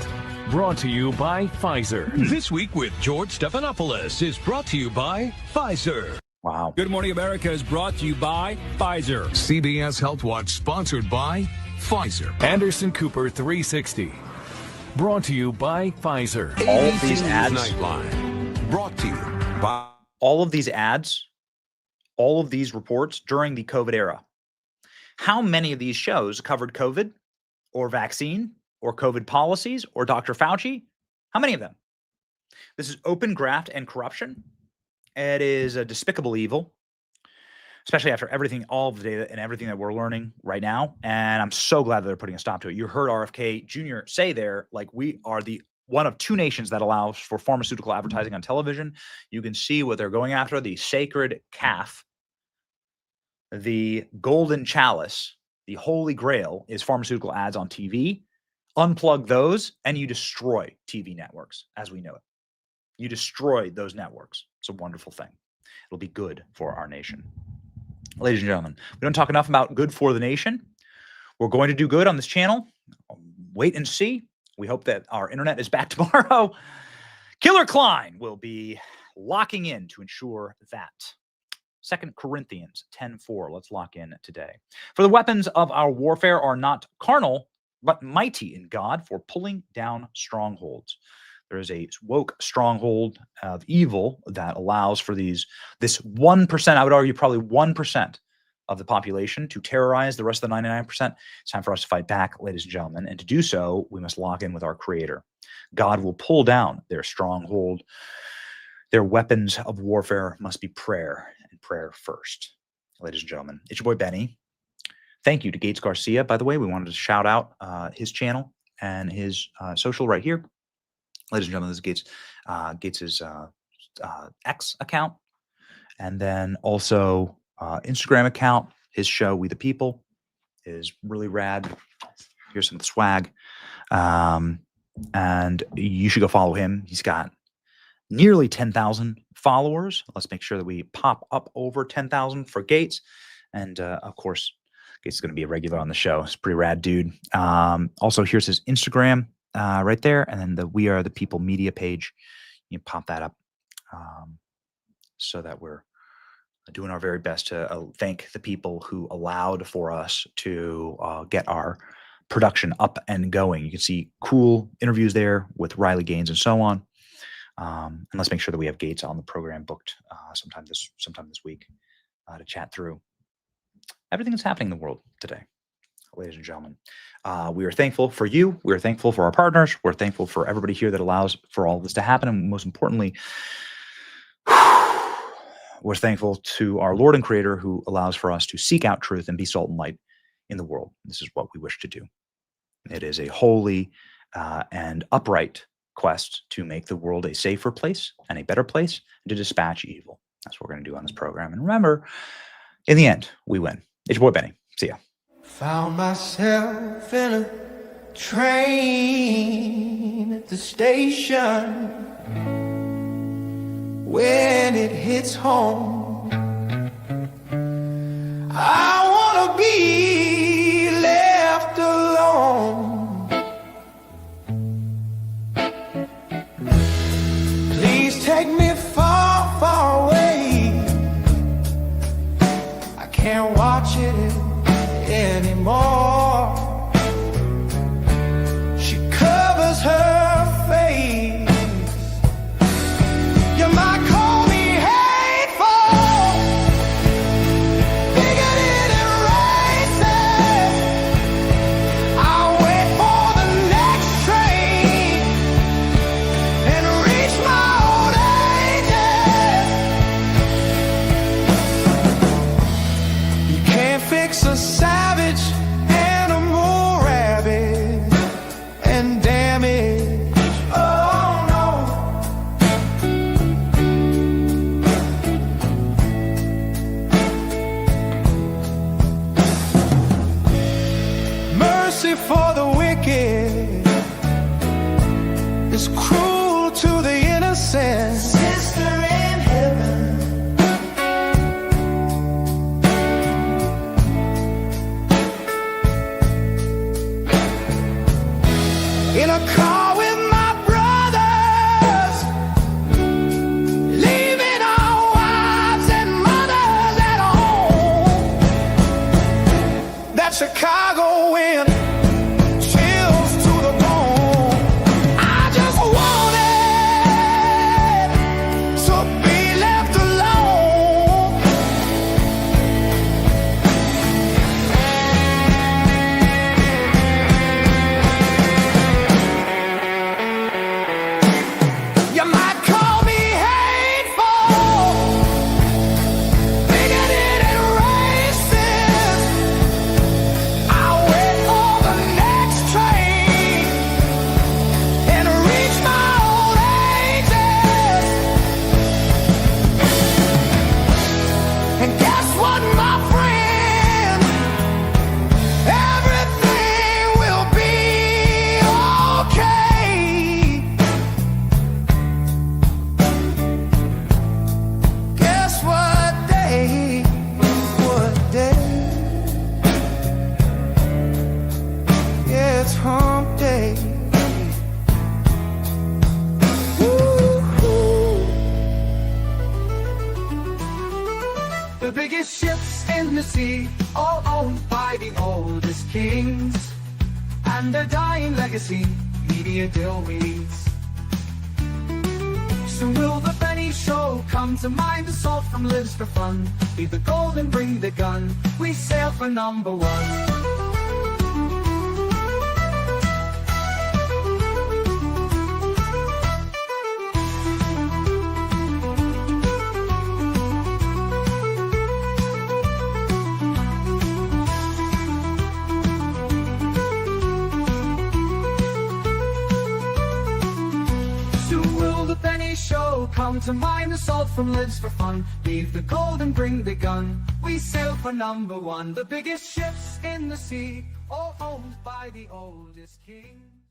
Brought to you by Pfizer. This Week with George Stephanopoulos is brought to you by Pfizer. Wow. Good Morning America is brought to you by Pfizer. CBS Health Watch sponsored by Pfizer. Anderson Cooper 360. Brought to you by Pfizer. All of these ads. Nightline. Brought to you by All of these ads, all of these reports during the COVID era. How many of these shows covered COVID or vaccine or COVID policies or Dr. Fauci? How many of them? This is open graft and corruption. It is a despicable evil, especially after everything, all of the data and everything that we're learning right now. And I'm so glad that they're putting a stop to it. You heard RFK Jr. say there, like, we are the one of 2 nations that allows for pharmaceutical advertising on television. You can see what they're going after, the sacred calf, the golden chalice, the holy grail is pharmaceutical ads on TV. Unplug those and you destroy TV networks as we know it. You destroy those networks. It's a wonderful thing. It'll be good for our nation. Ladies and gentlemen, we don't talk enough about good for the nation. We're going to do good on this channel. Wait and see. We hope that our internet is back tomorrow. Killer Klein will be locking in to ensure that. 2 Corinthians 10:4. Let's lock in today. For the weapons of our warfare are not carnal, but mighty in God for pulling down strongholds. There is a woke stronghold of evil that allows for this 1%, I would argue probably 1% of the population to terrorize the rest of the 99%. It's time for us to fight back, ladies and gentlemen. And to do so, we must lock in with our Creator. God will pull down their stronghold. Their weapons of warfare must be prayer, and prayer first. Ladies and gentlemen, it's your boy Benny. Thank you to Gates Garcia. By the way, we wanted to shout out his channel and his social right here. Ladies and gentlemen, this is Gates's X account, and then also Instagram account. His show, We the People, is really rad. Here's some of the swag, and you should go follow him. He's got nearly 10,000 followers. Let's make sure that we pop up over 10,000 for Gates, and of course, Gates is going to be a regular on the show. He's a pretty rad dude. Also, here's his Instagram. Right there, and then the We Are the People media page. You pop that up so that we're doing our very best to thank the people who allowed for us to get our production up and going. You can see cool interviews there with Riley Gaines and so on. And let's make sure that we have Gates on the program booked sometime this week to chat through everything that's happening in the world today. Ladies and gentlemen, we are thankful for you. We are thankful for our partners. We're thankful for everybody here that allows for all this to happen. And most importantly, we're thankful to our Lord and Creator who allows for us to seek out truth and be salt and light in the world. This is what we wish to do. It is a holy and upright quest to make the world a safer place and a better place and to dispatch evil. That's what we're going to do on this program. And remember, in the end, we win. It's your boy Benny. See ya. Found myself in a train at the station. When it hits home, I wanna be left alone. Please take me far, far away. I can't watch it anymore. She covers her face. You might call me hateful, bigoted and racist. I'll wait for the next train and reach my old ages. You can't fix a savage animal, rabbit and damage. Oh no. Mercy for the wicked is cruel to the innocent. Sister in heaven. In a car with my brothers, leaving our wives and mothers at home. That Chicago wind chills to the bone. I just wanted to be left alone. You might call me hateful, bigoted and racist. I'll wait for the next train and reach my old ages. And guess what, my friend? Everything will be okay. Guess what day? What day? Yeah, it's hump day. Woo-hoo. The biggest ships in the sea, all owned by the oldest kings, and a dying legacy, media deal weeds. Soon will the Benny Show come to mind. The salt from lives for fun. Leave the gold and bring the gun. We sail for number one. Soon will the Benny Show come to mind. The salt from lives for fun. Leave the gold and bring the gun. We sail for number one. The biggest ships in the sea, all owned by the oldest kings.